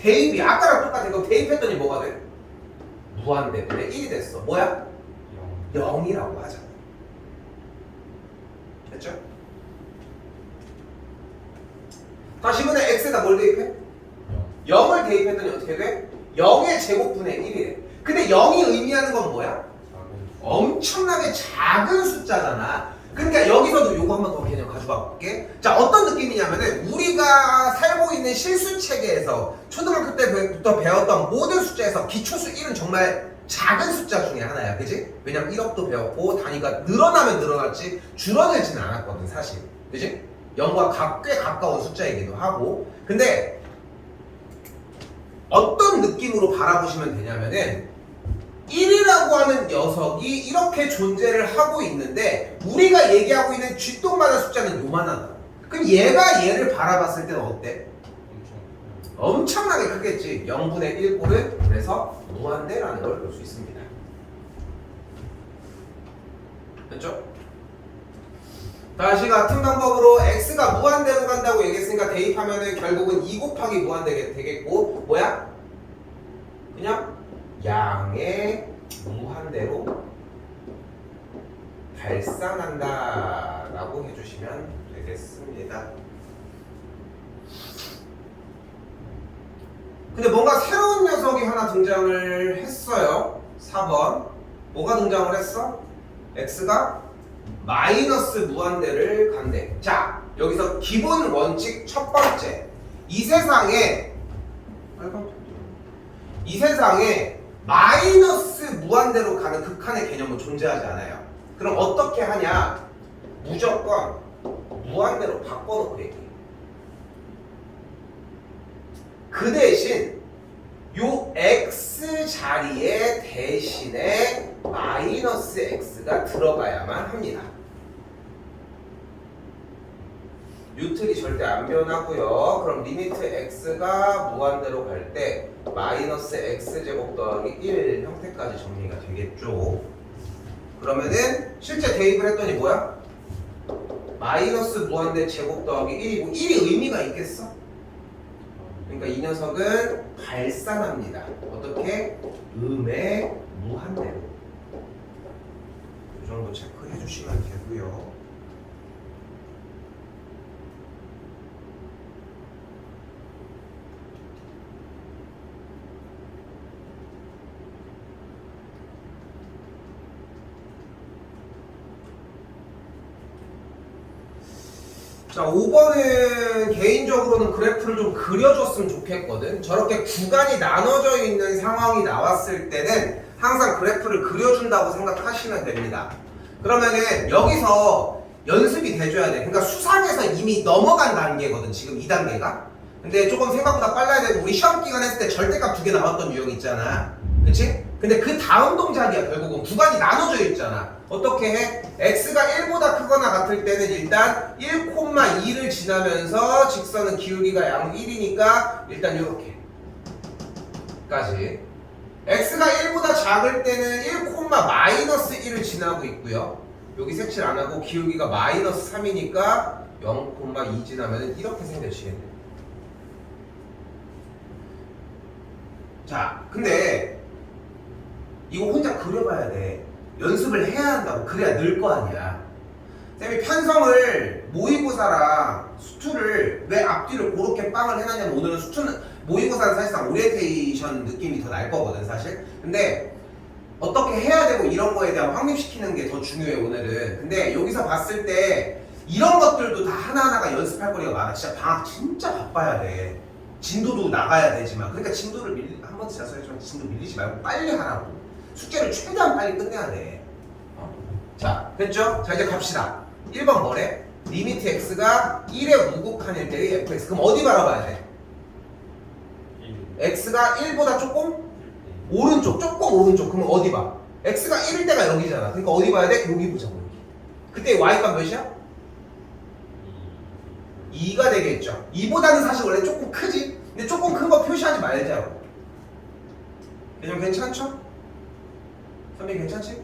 Speaker 1: 대입이 아까랑 똑같아. 이거 대입했더니 뭐가 돼? 무한대분의 1이 됐어. 뭐야? 0이라고 하자. 됐죠? 다시 이번에 x에다 뭘 대입해? 0을 대입했더니 어떻게 돼? 0의 제곱분의 1이래. 근데 0이 의미하는 건 뭐야? 엄청나게 작은 숫자잖아. 그러니까 여기서도 요거 한번 더 개념 가져가 볼게. 자, 어떤 느낌이냐면은 우리가 살고 있는 실수 체계에서 초등학교 때부터 배웠던 모든 숫자에서 기초수 1은 정말 작은 숫자 중에 하나야. 그지? 왜냐면 1억도 배웠고 단위가 늘어나면 늘어났지 줄어들지는 않았거든 사실. 그지? 0과 꽤 가까운 숫자이기도 하고. 근데 어떤 느낌으로 바라보시면 되냐면은 1이라고 하는 녀석이 이렇게 존재를 하고 있는데 우리가 얘기하고 있는 쥐똥만한 숫자는 요만하다. 그럼 얘가 얘를 바라봤을 때는 어때? 엄청나게 크겠지. 0분의 1꼴은 그래서 무한대라는 걸 볼 수 있습니다. 됐죠? 다시 같은 방법으로 x가 무한대로 간다고 얘기했으니까 대입하면은 결국은 2 곱하기 무한대 되겠고 뭐야? 그냥 양의 무한대로 발산한다 라고 해주시면 되겠습니다. 근데 뭔가 새로운 녀석이 하나 등장을 했어요. 4번 뭐가 등장을 했어? x가 마이너스 무한대를 간대. 자, 여기서 기본 원칙 첫 번째. 이 세상에 마이너스 무한대로 가는 극한의 개념은 존재하지 않아요. 그럼 어떻게 하냐? 무조건 무한대로 바꿔놓고 얘기해. 그 대신 요 x 자리에 대신에 마이너스 x가 들어가야만 합니다. 유틀이 절대 안 변하고요. 그럼 리미트 x가 무한대로 갈 때 마이너스 x제곱 더하기 1 형태까지 정리가 되겠죠. 그러면은 실제 대입을 했더니 뭐야? 마이너스 무한대 제곱 더하기 1이고 1이 의미가 있겠어? 그러니까 이 녀석은 발산합니다. 어떻게? 음의 무한대로. 표시가 되고요. 자, 5번은 개인적으로는 그래프를 좀 그려줬으면 좋겠거든. 저렇게 구간이 나눠져 있는 상황이 나왔을 때는 항상 그래프를 그려준다고 생각하시면 됩니다. 그러면은 여기서 연습이 돼줘야 돼. 그러니까 수상에서 이미 넘어간 단계거든, 지금 2단계가. 근데 조금 생각보다 빨라야 되고, 우리 시험 기간 했을 때 절대값 2개 나왔던 유형 있잖아. 그치? 근데 그 다음 동작이야. 결국은 구간이 나눠져 있잖아. 어떻게 해? x가 1보다 크거나 같을 때는 일단 1,2를 지나면서 직선은 기울기가 양 1이니까 일단 이렇게 까지. x가 1보다 작을 때는 1,-1을 지나고 있고요. 여기 색칠 안 하고 기울기가 -3이니까 0,2 지나면 이렇게 생겨지겠네요. 자, 근데 이거 혼자 그려봐야 돼. 연습을 해야 한다고. 그래야 늘 거 아니야. 쌤이 편성을 모의고사랑 수투를 왜 앞뒤를 그렇게 빵을 해놨냐면, 오늘은 수투는 모의고사는 사실상 오리엔테이션 느낌이 더 날 거거든 사실. 근데 어떻게 해야 되고 이런 거에 대한 확립시키는 게 더 중요해 오늘은. 근데 여기서 봤을 때 이런 것들도 다 하나하나가 연습할 거리가 많아. 진짜 방학 진짜 바빠야 돼. 진도도 나가야 되지만, 그러니까 진도를 한번 제가 설명했지만 진도 밀리지 말고 빨리 하라고. 숙제를 최대한 빨리 끝내야 돼. 자, 됐죠? 자, 이제 갑시다. 1번 뭐래? 리미트 x가 1에 우극한일 때의 fx. 그럼 어디 바라봐야 돼? x가 1보다 조금? 오른쪽, 조금 오른쪽. 그러면 어디 봐? x가 1일 때가 여기잖아. 그러니까 어디 봐야 돼? 여기 보자고, 여기. 그때 y값 몇이야? 2가 되겠죠. 2보다는 사실 원래 조금 크지? 근데 조금 큰 거 표시하지 말자고. 개념 괜찮죠? 선배님 괜찮지?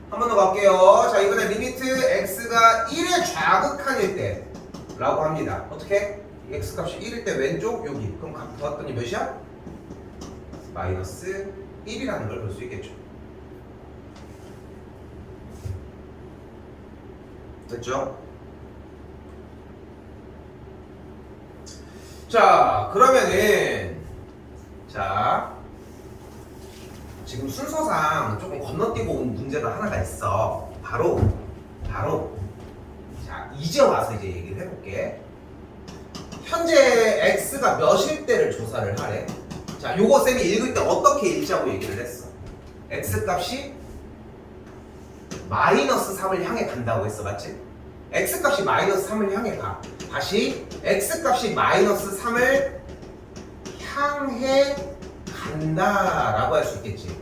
Speaker 1: 한 번 더 갈게요. 자, 이번에 리미트 x가 1의 좌극한일 때 라고 합니다. 어떻게? x 값이 1일 때 왼쪽 여기. 그럼 값 더했더니 몇이야? -1이라는 걸 볼 수 있겠죠. 됐죠? 자, 그러면은 자, 지금 순서상 조금 건너뛰고 온 문제가 하나가 있어. 바로 자, 이제 와서 이제 얘기를 해볼게. 현재 x가 몇일 때를 조사를 하래. 자, 요거 쌤이 읽을 때 어떻게 읽자고 얘기를 했어. x 값이 -3을 향해 간다고 했어, 맞지? x 값이 -3을 향해 가. 다시 x 값이 -3을 향해 간다라고 할 수 있겠지.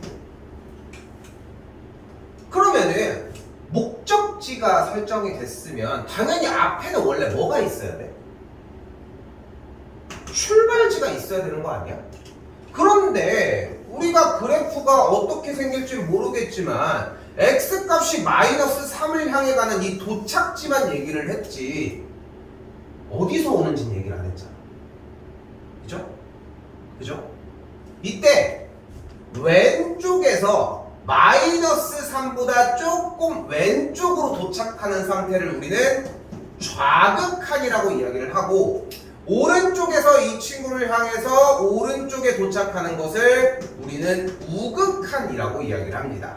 Speaker 1: 그러면은 목적지가 설정이 됐으면 당연히 앞에는 원래 뭐가 있어야 돼? 출발지가 있어야 되는 거 아니야? 그런데 우리가 그래프가 어떻게 생길지 모르겠지만 x 값이 -3을 향해 가는 이 도착지만 얘기를 했지 어디서 오는지는 얘기를 안 했잖아. 그죠? 그죠? 이때 왼쪽에서 -3보다 조금 왼쪽으로 도착하는 상태를 우리는 좌극한이라고 이야기를 하고, 오른쪽에서 이 친구를 향해서 오른쪽에 도착하는 것을 우리는 우극한이라고 이야기를 합니다.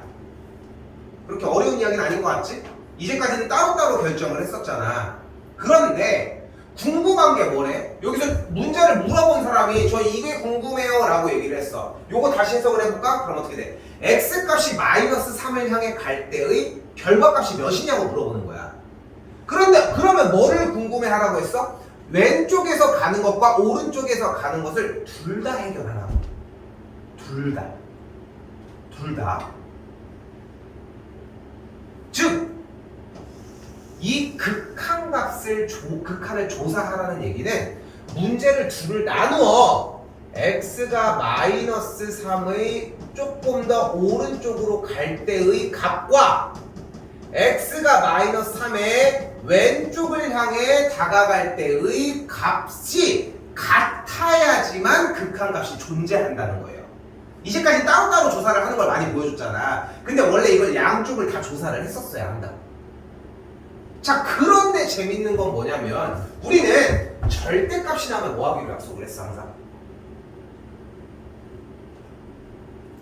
Speaker 1: 그렇게 어려운 이야기는 아닌 것 같지? 이제까지는 따로따로 결정을 했었잖아. 그런데 궁금한 게 뭐래? 여기서 문제를 물어본 사람이 저 이게 궁금해요 라고 얘기를 했어. 요거 다시 해석을 해볼까? 그럼 어떻게 돼? x값이 -3을 향해 갈 때의 결과값이 몇이냐고 물어보는 거야. 그런데 그러면 뭐를 궁금해 하라고 했어? 왼쪽에서 가는 것과 오른쪽에서 가는 것을 둘 다 해결하라고. 둘 다. 즉 이 극한을 조사하라는 얘기는 문제를 둘을 나누어 x가 -3의 조금 더 오른쪽으로 갈 때의 값과 x가 -3의 왼쪽을 향해 다가갈 때의 값이 같아야지만 극한값이 존재한다는 거예요. 이제까지 따로따로 조사를 하는 걸 많이 보여줬잖아. 근데 원래 이걸 양쪽을 다 조사를 했었어야 한다. 자, 그런데 재밌는 건 뭐냐면 우리는 절대값이 나면 뭐 하기로 약속을 했어 항상?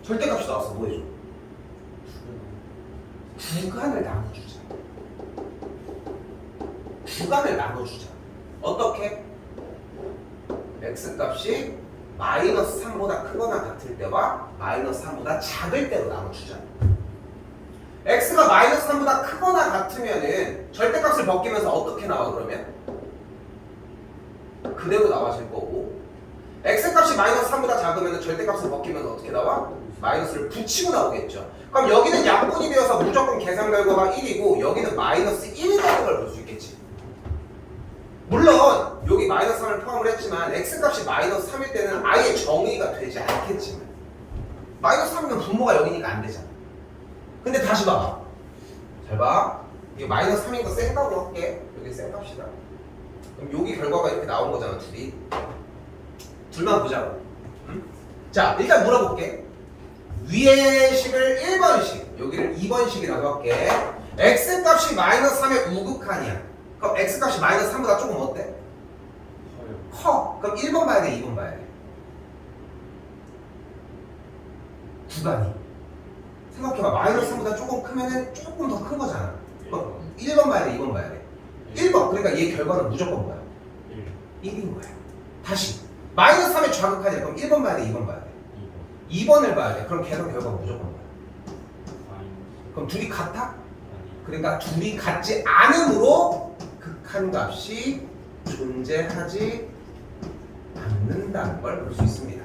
Speaker 1: 절대값이 나왔어 뭐 해줘? 구간을 나눠주자. 구간을 나눠주자. 어떻게? x값이 마이너스 3보다 크거나 같을 때와 마이너스 3보다 작을 때로 나눠주자. x가 마이너스 3보다 크거나 같으면은 절대값을 벗기면서 어떻게 나와 그러면? 그대로 나와질 거고, x값이 마이너스 3보다 작으면 절대값을 벗기면서 어떻게 나와? 마이너스를 붙이고 나오겠죠. 그럼 여기는 약분이 되어서 무조건 계산 결과가 1이고 여기는 마이너스 1이 되는 걸 볼 수 있겠지. 물론 여기 마이너스 3을 포함을 했지만 x값이 마이너스 3일 때는 아예 정의가 되지 않겠지만 마이너스 3이면 분모가 0이니까 안 되잖아. 근데 다시 봐봐. 잘 봐. 이게 마이너스 3인 거 센값으로 할게. 여기 센값이다. 그럼 여기 결과가 이렇게 나온 거잖아, 둘이. 둘만 보자고. 응? 자, 일단 물어볼게. 위의 식을 1번식, 여기를 2번식이라고 할게. x값이 마이너스 3의 우극한이야. 그럼 x값이 마이너스 3보다 조금 어때? 커. 그럼 1번 봐야 돼, 2번 봐야 돼? 구간이. 생각해봐. 마이너스 3보다 조금 크면은 조금 더 큰 거잖아. 그럼 1번 봐야 돼, 2번 봐야 돼? 1번. 그러니까 얘 결과는 무조건 뭐야? 1인 거야. 다시. 마이너스 3의 좌극한이야. 그럼 1번 봐야 돼, 2번 봐야 돼? 2번을 봐야 돼. 그럼 계산 결과가 무조건 뭐야? 그럼 둘이 같아? 그러니까 둘이 같지 않으므로 극한값이 존재하지 않는다는 걸 볼 수 있습니다.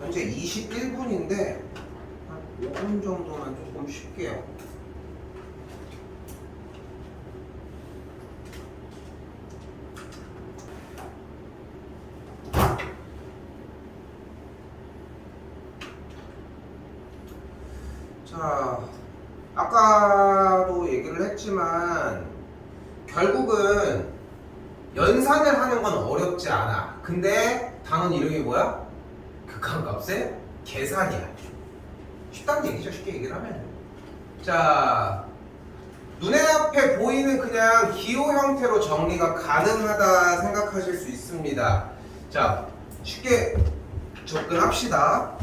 Speaker 1: 현재 21분인데 한 5분 정도만 조금 쉴게요. 자, 아까도 얘기를 했지만 결국은 연산을 하는 건 어렵지 않아. 근데 단원 이름이 뭐야? 극한값의 계산이야. 쉽다는 얘기죠. 쉽게 얘기를 하면. 자, 눈에 앞에 보이는 그냥 기호 형태로 정리가 가능하다 생각하실 수 있습니다. 자, 쉽게 접근합시다.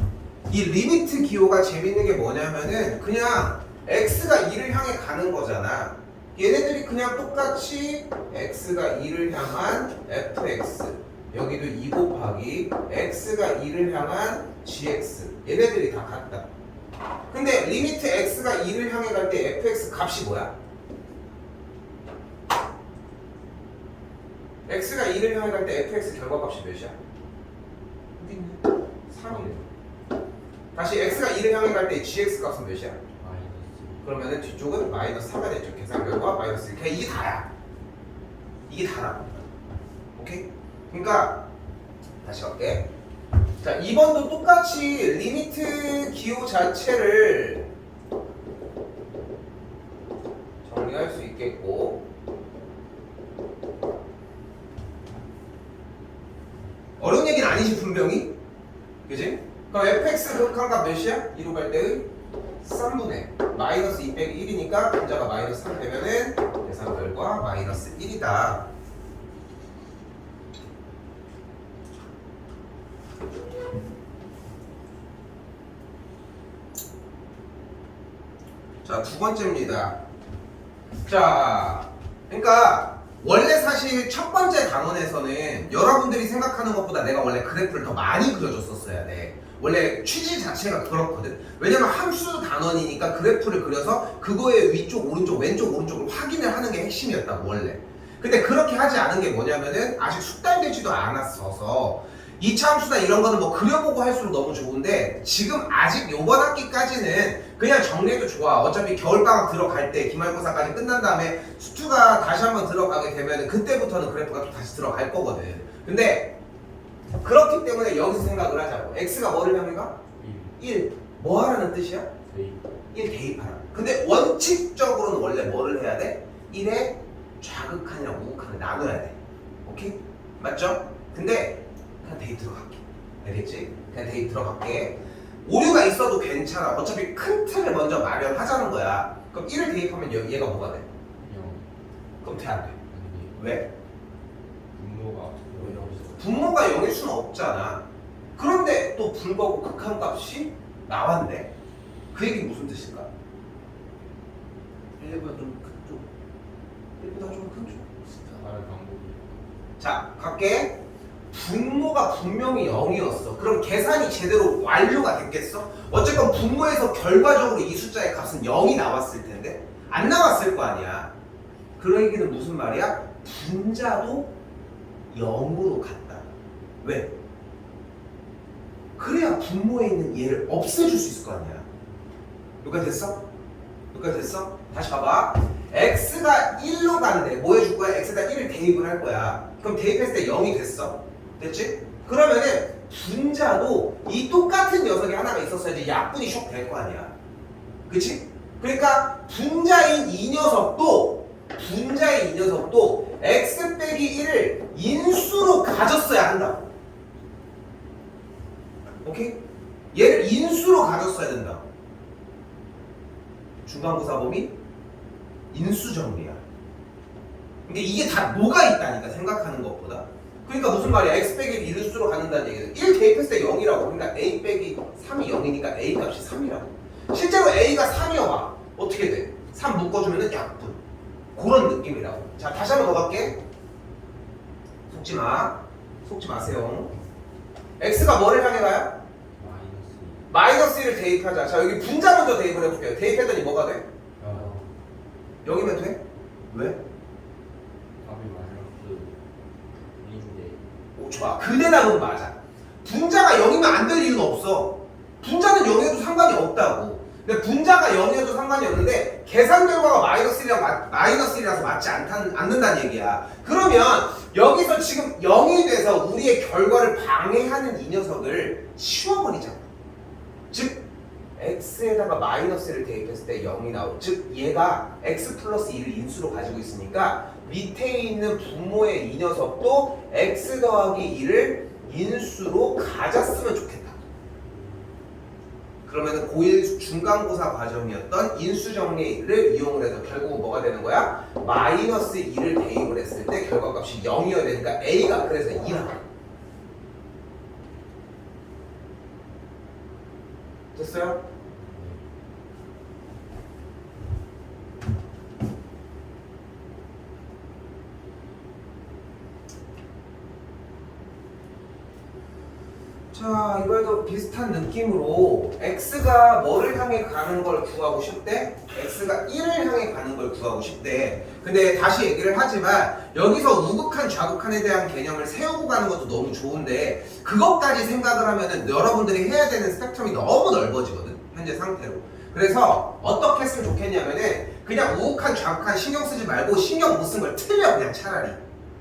Speaker 1: 이 리미트 기호가 재밌는 게 뭐냐면은 그냥 x가 2를 향해 가는 거잖아. 얘네들이 그냥 똑같이 x가 2를 향한 fx, 여기도 2 곱하기 x가 2를 향한 gx, 얘네들이 다 같다. 근데 리미트 x가 2를 향해 갈 때 fx 값이 뭐야? x가 2를 향해 갈 때 fx 결과값이 몇이야? 어디 있네? 3이네. 다시 x가 2를 향해 갈 때 gx 값은 몇이야? 그러면은 뒤쪽은 마이너스 3가 되죠. 계산 결과 마이너스 1. 그냥 이게 다야. 이게 다라. 오케이? 그러니까 다시 갈게. 자, 2번도 똑같이 리미트 기호 자체를 정리할 수 있겠고, 어려운 얘기는 아니지 분명히. 그지? 그럼 fx 극한값 몇이야? 2로 갈 때의 3분의 마이너스 2 빼기 1이니까 분자가 마이너스 3 되면은 계산 결과 마이너스 1이다. 자, 두 번째입니다. 자, 그러니까 원래 사실 첫 번째 단원에서는 여러분들이 생각하는 것보다 내가 원래 그래프를 더 많이 그려줬었어야 돼. 원래 취지 자체가 그렇거든. 왜냐면 함수 단원이니까 그래프를 그려서 그거의 위쪽, 오른쪽, 왼쪽, 오른쪽을 확인을 하는 게 핵심이었다고 원래. 근데 그렇게 하지 않은 게 뭐냐면은 아직 숙달되지도 않았어서 2차 함수나 이런 거는 뭐 그려보고 할수록 너무 좋은데 지금 아직 요번 학기까지는 그냥 정리해도 좋아. 어차피 겨울방학 들어갈 때 기말고사까지 끝난 다음에 수투가 다시 한번 들어가게 되면 그때부터는 그래프가 또 다시 들어갈 거거든. 근데 그렇기 때문에 여기서 생각을 하자고. x가 뭐를 향해 가? 1. 뭐 하라는 뜻이야? 1 대입하라. 근데 원칙적으로는 원래 뭐를 해야 돼? 1에 좌극한이랑 우극한을 나눠야 돼. 오케이? 맞죠? 근데 그냥 대입 들어갈게. 알겠지? 그냥 대입 들어갈게. 오류가 있어도 괜찮아. 어차피 큰 틀을 먼저 마련하자는 거야. 그럼 1을 대입하면 얘가 뭐가 돼? 그럼 돼 안 돼? 왜?
Speaker 2: 분모가
Speaker 1: 분모가 0일 수는 없잖아. 그런데 또 불구하고 극한값이 나왔네. 그 얘기 무슨 뜻일까?
Speaker 2: 1보다 좀 큰 쪽.
Speaker 1: 1보다 좀 큰 쪽.
Speaker 2: 다른 방법이.
Speaker 1: 자, 갈게. 분모가 분명히 0이었어. 그럼 계산이 제대로 완료가 됐겠어? 어쨌건 분모에서 결과적으로 이 숫자의 값은 0이 나왔을 텐데 안 나왔을 거 아니야. 그런 얘기는 무슨 말이야? 분자도 0으로 갔다. 왜? 그래야 분모에 있는 얘를 없애줄 수 있을 거 아니야. 여기까지 됐어? 여기까지 됐어? 다시 봐봐. x가 1로 가는데 뭐 해줄 거야? x에다 1을 대입을 할 거야. 그럼 대입했을 때 0이 됐어. 됐지? 그러면은 분자도 이 똑같은 녀석이 하나가 있었어야지 약분이 쇽 될 거 아니야. 그치? 그러니까 분자인 이 녀석도 x 빼기 1을 인수로 가졌어야 한다고. 오케이? 얘를 인수로 가졌어야 된다. 중간고사 범위 인수정리야. 근데 이게 다 뭐가 있다니까 생각하는 것보다. 그러니까 무슨 말이야? x 빼기 1을 인수로 갖는다는 얘기는 1 대입했을 때 0이라고. 그러니까 a 빼기 3이 0이니까 a 값이 3이라고. 실제로 a가 3이어봐. 어떻게 돼? 3 묶어주면은 약분. 그런 느낌이라고. 자, 다시 한번 더 갈게. 속지 마. 속지 마세요. x가 뭐를 향해 가요? 마이너스 1을 대입하자. 자, 여기 분자 먼저 대입을 해볼게요. 대입했더니 뭐가 돼? 0이면 돼? 왜?
Speaker 2: 답이 마이너스 2인데.
Speaker 1: 오, 좋아. 그대답은 맞아. 분자가 0이면 안 될 이유는 없어. 분자는 0이어도 상관이 없다고. 근데 분자가 0이어도 상관이 없는데 계산 결과가 마이너스 1이라서 맞지 않는다는 얘기야. 그러면 여기서 지금 0이 돼서 우리의 결과를 방해하는 이 녀석을 치워버리자. 즉 x에다가 마이너스 1을 대입했을 때 0이 나오고, 즉 얘가 x 플러스 2를 인수로 가지고 있으니까 밑에 있는 분모의 이 녀석도 x 더하기 2를 인수로 가졌으면 좋겠다. 그러면은 고1 중간고사 과정이었던 인수정리를 이용을 해서 결국은 뭐가 되는 거야? 마이너스 2를 대입을 했을 때 결과값이 0이어야 되니까 a가 그래서 2라고. 됐어요? 자, 이번에도 비슷한 느낌으로 x가 뭐를 향해 가는 걸 구하고 싶대? x가 1을 향해 가는 걸 구하고 싶대. 근데 다시 얘기를 하지만 여기서 우극한 좌극한에 대한 개념을 세우고 가는 것도 너무 좋은데 그것까지 생각을 하면은 여러분들이 해야 되는 스펙트럼이 너무 넓어지거든, 현재 상태로. 그래서 어떻게 했으면 좋겠냐면은 그냥 우극한 좌극한 신경 쓰지 말고 신경 못 쓴 걸 틀려, 그냥 차라리.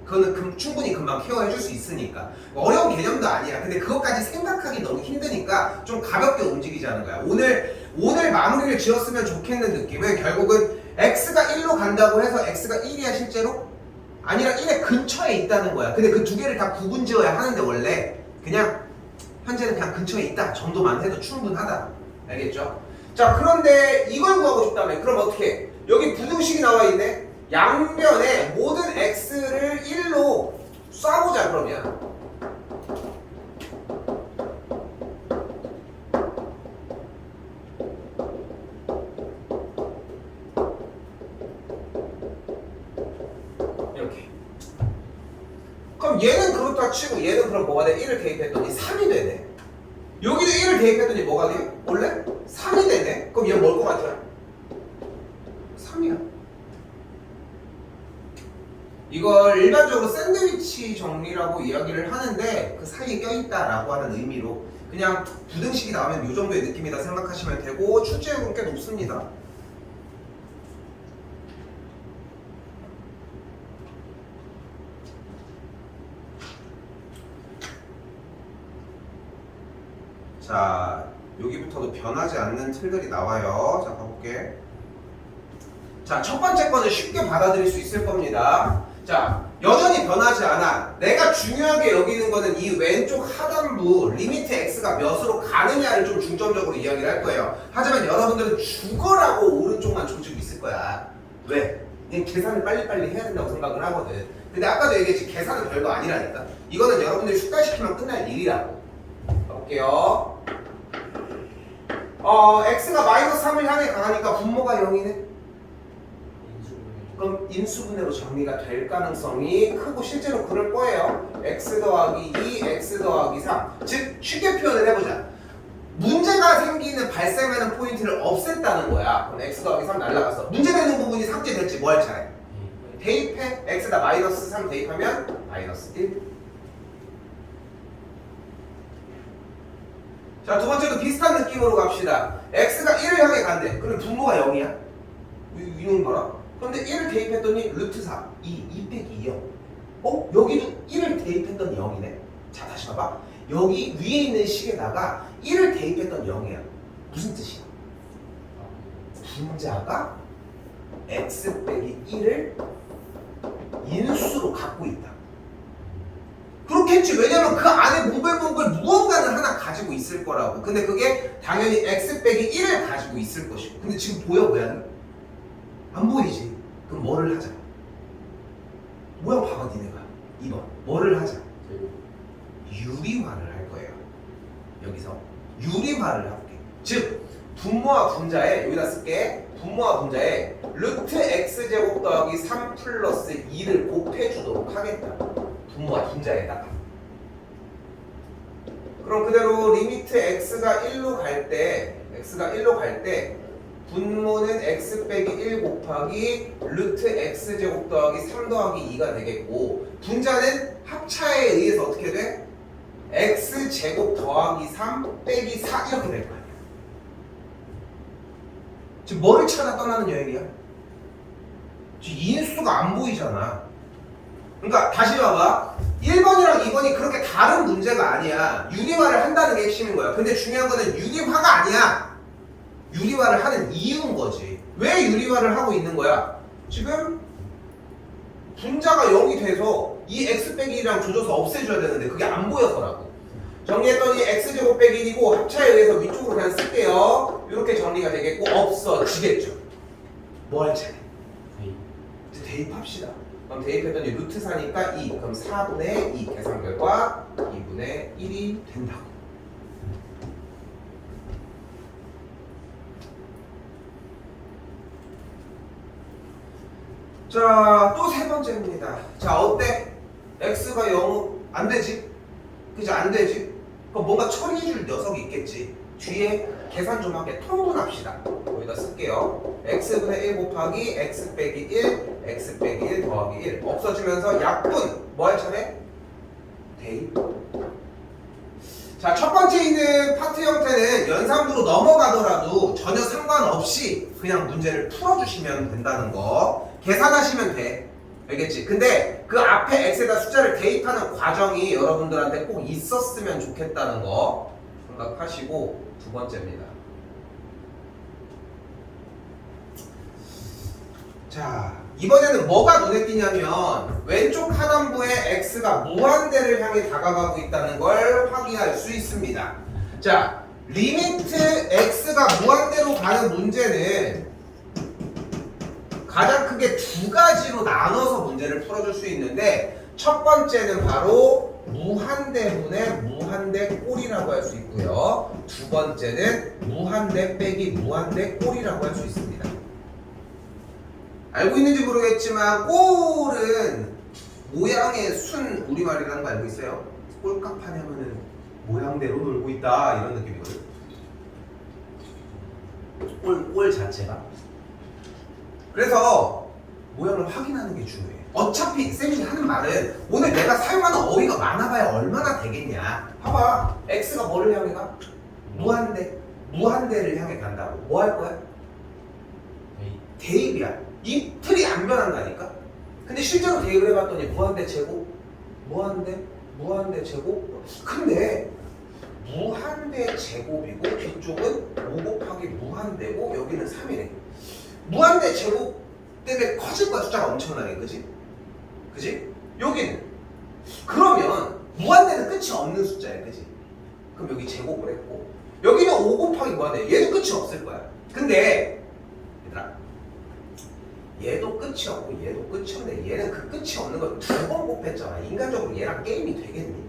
Speaker 1: 그거는 충분히 금방 케어해줄 수 있으니까. 어려운 개념도 아니야. 근데 그것까지 생각하기 너무 힘드니까 좀 가볍게 움직이자는 거야. 오늘 마무리를 지었으면 좋겠는 느낌은 결국은 x가 1로 간다고 해서 x가 1이야 실제로? 아니라 1의 근처에 있다는 거야. 근데 그 두 개를 다 구분 지어야 하는데 원래 그냥 현재는 그냥 근처에 있다 정도만 해도 충분하다. 알겠죠? 자, 그런데 이걸 구하고 싶다면 그럼 어떻게 해? 여기 부등식이 나와 있네. 양변에 모든 x를 1로 쏴보자 그러면. 이렇게. 그럼 얘는 그렇다 치고 얘는 그럼 뭐가 돼? 1을 대입했더니 3이 되네. 여기도 1을 대입했더니 뭐가 돼? 원래 3이 되네. 그럼 얘 뭘 것 같아요? 3이야. 이걸 일반적으로 샌드위치 정리라고 이야기를 하는데 그 사이에 껴있다라고 하는 의미로 그냥 부등식이 나오면 이 정도의 느낌이다 생각하시면 되고 출제율은 꽤 높습니다. 자, 여기부터도 변하지 않는 틀들이 나와요. 자, 가볼게. 자, 첫 번째 거는 쉽게 받아들일 수 있을 겁니다. 자, 여전히 변하지 않아. 내가 중요하게 여기는 거는 이 왼쪽 하단부 리미트 x가 몇으로 가느냐를 좀 중점적으로 이야기를 할 거예요. 하지만 여러분들은 죽어라고 오른쪽만 조지고 있을 거야. 왜? 그냥 계산을 빨리빨리 해야 된다고 생각을 하거든. 근데 아까도 얘기했지, 계산은 별거 아니라니까. 이거는 여러분들이 숙달시키면 끝날 일이라고. 가볼게요. x가 마이너스 3을 향해 가니까 분모가 0이네. 그럼 인수분해로 정리가 될 가능성이 크고 실제로 그럴 거예요. x 더하기 2, x 더하기 3. 즉 쉽게 표현을 해보자. 문제가 생기는 발생하는 포인트를 없앴다는 거야. 그럼 x 더하기 3 날라갔어. 문제되는 부분이 삭제됐지. 뭐 할 차례? 대입해. x다 마이너스 3 대입하면 마이너스 1. 자, 두 번째도 비슷한 느낌으로 갑시다. x가 1을 향해 간대. 그럼 분모가 0이야. 이놈 봐라. 그런데 1을 대입했더니 루트 4, 2 빼기 2요. 여기도 1을 대입했더니 0이네. 자, 다시 봐봐. 여기 위에 있는 식에다가 1을 대입했더니 0이야. 무슨 뜻이야? 분자가 x 빼기 1을 인수로 갖고 있다. 그렇겠지. 왜냐면 그 안에 몽글몽글 무언가는 하나 가지고 있을 거라고. 근데 그게 당연히 x 빼기 1을 가지고 있을 것이고. 근데 지금 보여, 모양이? 안 보이지? 그럼 뭐를 하자? 모양 봐봐, 니네가. 2번. 뭐를 하자? 유리화를 할 거예요. 여기서 유리화를 할게. 즉 분모와 분자에, 여기다 쓸게. 분모와 분자에 루트 x제곱 더하기 3 플러스 2를 곱해주도록 하겠다. 분모와 분자에다가. 그럼 그대로 리미트 x가 1로 갈 때 분모는 x 빼기 1 곱하기 루트 x제곱 더하기 3 더하기 2가 되겠고, 분자는 합차에 의해서 어떻게 돼? x제곱 더하기 3 빼기 4 이렇게 될 거야. 지금 뭐를 찾아 떠나는 여행이야? 지금 인수가 안 보이잖아. 그러니까 다시 봐봐. 1번이랑 2번이 그렇게 다른 문제가 아니야. 유리화를 한다는 게 핵심인 거야. 근데 중요한 거는 유리화가 아니야. 유리화를 하는 이유인 거지. 왜 유리화를 하고 있는 거야? 지금 분자가 0이 돼서 이 x 빼기 1이랑 조져서 없애줘야 되는데 그게 안 보여서라고. 정리했더니 x제곱 빼기 1이고 합차에 의해서 위쪽으로 그냥 쓸게요. 이렇게 정리가 되겠고 없어지겠죠. 뭐 할 차례? 이제 대입합시다. 그럼 대입했더니 루트 4니까 2. 그럼 4분의 2 계산 결과 2분의 1이 된다고. 자, 또 세 번째입니다. 자, 어때? x가 0 안 되지? 그죠? 안 되지? 그럼 뭔가 처리해줄 녀석이 있겠지. 뒤에 계산 좀 하게 통분합시다. 여기다 쓸게요. x분의 1 곱하기 x 빼기 1, x 빼기 1 더하기 1 없어지면서 약분 뭐 할 차례? 대입. 자, 첫 번째 있는 파트 형태는 연산부로 넘어가더라도 전혀 상관없이 그냥 문제를 풀어주시면 된다는 거. 계산하시면 돼. 알겠지? 근데 그 앞에 x에다 숫자를 대입하는 과정이 여러분들한테 꼭 있었으면 좋겠다는 거 생각하시고, 두 번째입니다. 자, 이번에는 뭐가 눈에 띄냐면 왼쪽 하단부에 x가 무한대를 향해 다가가고 있다는 걸 확인할 수 있습니다. 자, 리미트 x가 무한대로 가는 문제는 가장 크게 두 가지로 나눠서 문제를 풀어줄 수 있는데, 첫 번째는 바로 무한대분의 무한대 꼴이라고 할 수 있고요. 두 번째는 무한대 빼기 무한대 꼴이라고 할 수 있습니다. 알고 있는지 모르겠지만 꼴은 모양의 순 우리말이라는 거 알고 있어요? 꼴값하냐면은 모양대로 놀고 있다 이런 느낌이거든. 꼴 자체가. 그래서 모양을 확인하는 게 중요해. 어차피 쌤이 하는 말은 오늘 내가 사용하는 어휘가 많아봐야 얼마나 되겠냐. 봐봐. x가 뭐를 향해 가? 무한대. 무한대를 향해 간다고. 뭐 할 거야? 대입이야. 이 틀이 안 변한다니까? 근데 실제로 대입을 해봤더니 무한대 제곱? 무한대 제곱? 근데 무한대 제곱이고 뒤쪽은 5 곱하기 무한대고 여기는 3이네. 무한대 제곱 때문에 커질 거야. 숫자가 엄청나게. 그지? 그지? 여기는 그러면 무한대는 끝이 없는 숫자야. 그지? 그럼 여기 제곱을 했고 여기는 5 곱하기 무한대. 얘도 끝이 없을 거야. 근데 얘들아 얘도 끝이 없고 얘도 끝이 없네. 얘는 그 끝이 없는 걸 2번 곱했잖아. 인간적으로 얘랑 게임이 되겠니?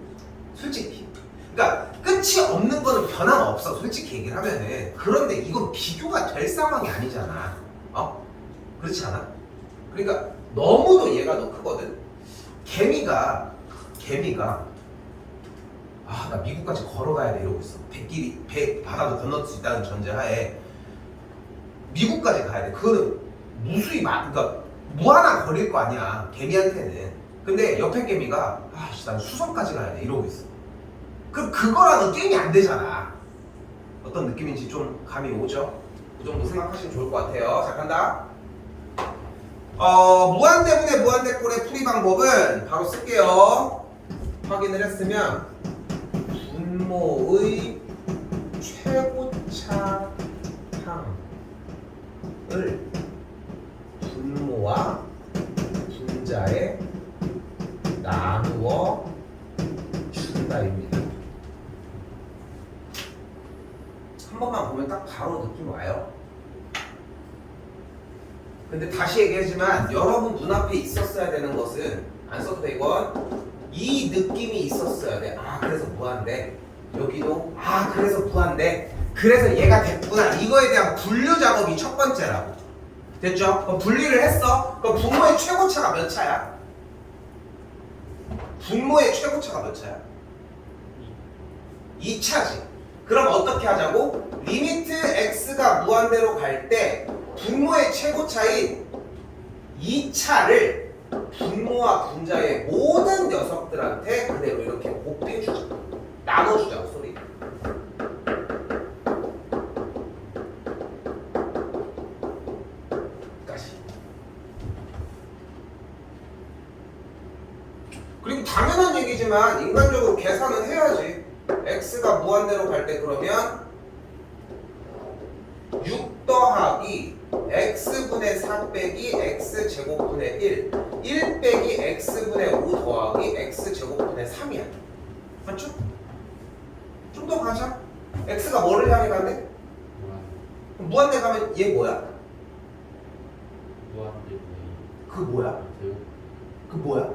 Speaker 1: 솔직히. 그러니까 끝이 없는 거는 변함없어. 솔직히 얘기를 하면은. 그런데 이건 비교가 될 상황이 아니잖아. 그렇지 않아? 그러니까 너무도 얘가 더 크거든. 개미가 나 미국까지 걸어가야 돼 이러고 있어. 배 바다도 건널 수 있다는 전제하에 미국까지 가야 돼. 그거는 무수히 그러니까 무한한 거리일 거 아니야. 개미한테는. 근데 옆에 개미가 난 수성까지 가야 돼 이러고 있어. 그럼 그거랑은 게임이 안 되잖아. 어떤 느낌인지 좀 감이 오죠? 그 정도 생각하시면 좋을 것 같아요. 자, 간다. 무한대분의 무한대꼴의 풀이 방법은 바로 쓸게요. 확인을 했으면 분모의 최고차 항을 분모와 분자에 나누어 준다입니다. 한 번만 보면 딱 바로 느낌 와요. 근데 다시 얘기하지만 여러분 눈앞에 있었어야 되는 것은 안 써도 돼 이건 이 느낌이 있었어야 돼. 그래서 무한대. 여기도 그래서 무한대. 그래서 얘가 됐구나. 이거에 대한 분류 작업이 첫 번째라고. 됐죠? 그럼 분리를 했어. 그럼 분모의 최고차가 몇 차야? 분모의 최고차가 몇 차야? 2차지. 그럼 어떻게 하자고? 리미트 x가 무한대로 갈 때 분모의 최고차인 2차를 분모와 분자의 모든 녀석들한테 그대로 이렇게 곱해주자. 나눠주자고 소리. 까지. 그리고 당연한 얘기지만 인간적으로 계산은 해야지. x가 무한대로 갈 때 그러면 6 더하기 x분의 4 빼기 x제곱분의 1 빼기 x분의 5 더하기 x제곱분의 3이야. 맞죠? 좀 더 가자. x가 뭐를 향해 가는데? 무한대 가면 얘 뭐야?
Speaker 2: 무한대분의
Speaker 1: 그 뭐야?
Speaker 2: 제곱
Speaker 1: 그 뭐야?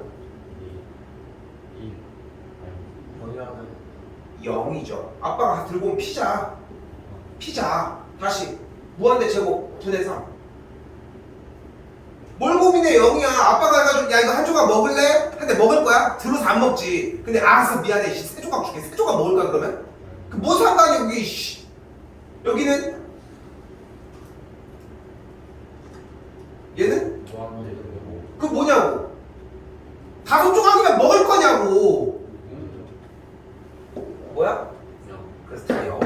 Speaker 2: 1
Speaker 1: 0이죠. 아빠가 들고 온 피자. 다시 무한대 제곱 분의 3. 뭘 고민해? 0이야. 아빠가 해가지고 야 이거 한 조각 먹을래? 한데 먹을 거야? 들어서 안 먹지. 근데 알았어 미안해. 세 조각 줄게. 세 조각 먹을까 그러면? 그 뭐 상관이야 여기. 여기는 얘는
Speaker 2: 무한대분의
Speaker 1: 그 뭐냐고. 5 조각이면 먹을 거냐고. 뭐야?
Speaker 2: 5
Speaker 1: 그래서 다 0.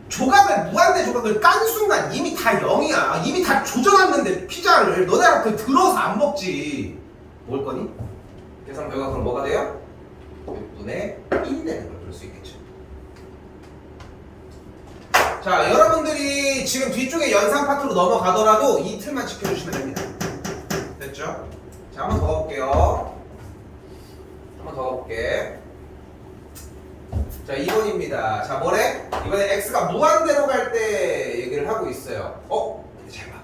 Speaker 1: 조각을 무한대 조각을 깐 순간 이미 다 0이야. 이미 다 조져놨는데 피자를 너네한테 들어서 안 먹지. 먹을 거니? 계산 결과 그럼 뭐가 돼요? 6분의 1 되는 걸 볼 수 있겠죠. 자, 여러분들이 지금 뒤쪽에 연산 파트로 넘어가더라도 이 틀만 지켜주시면 됩니다. 됐죠? 자, 한 번 더 가볼게요. 한 번 더 가볼게. 자, 2번입니다. 자, 뭐래? 이번에 x가 무한대로 갈 때 얘기를 하고 있어요. 근데 잘 봐.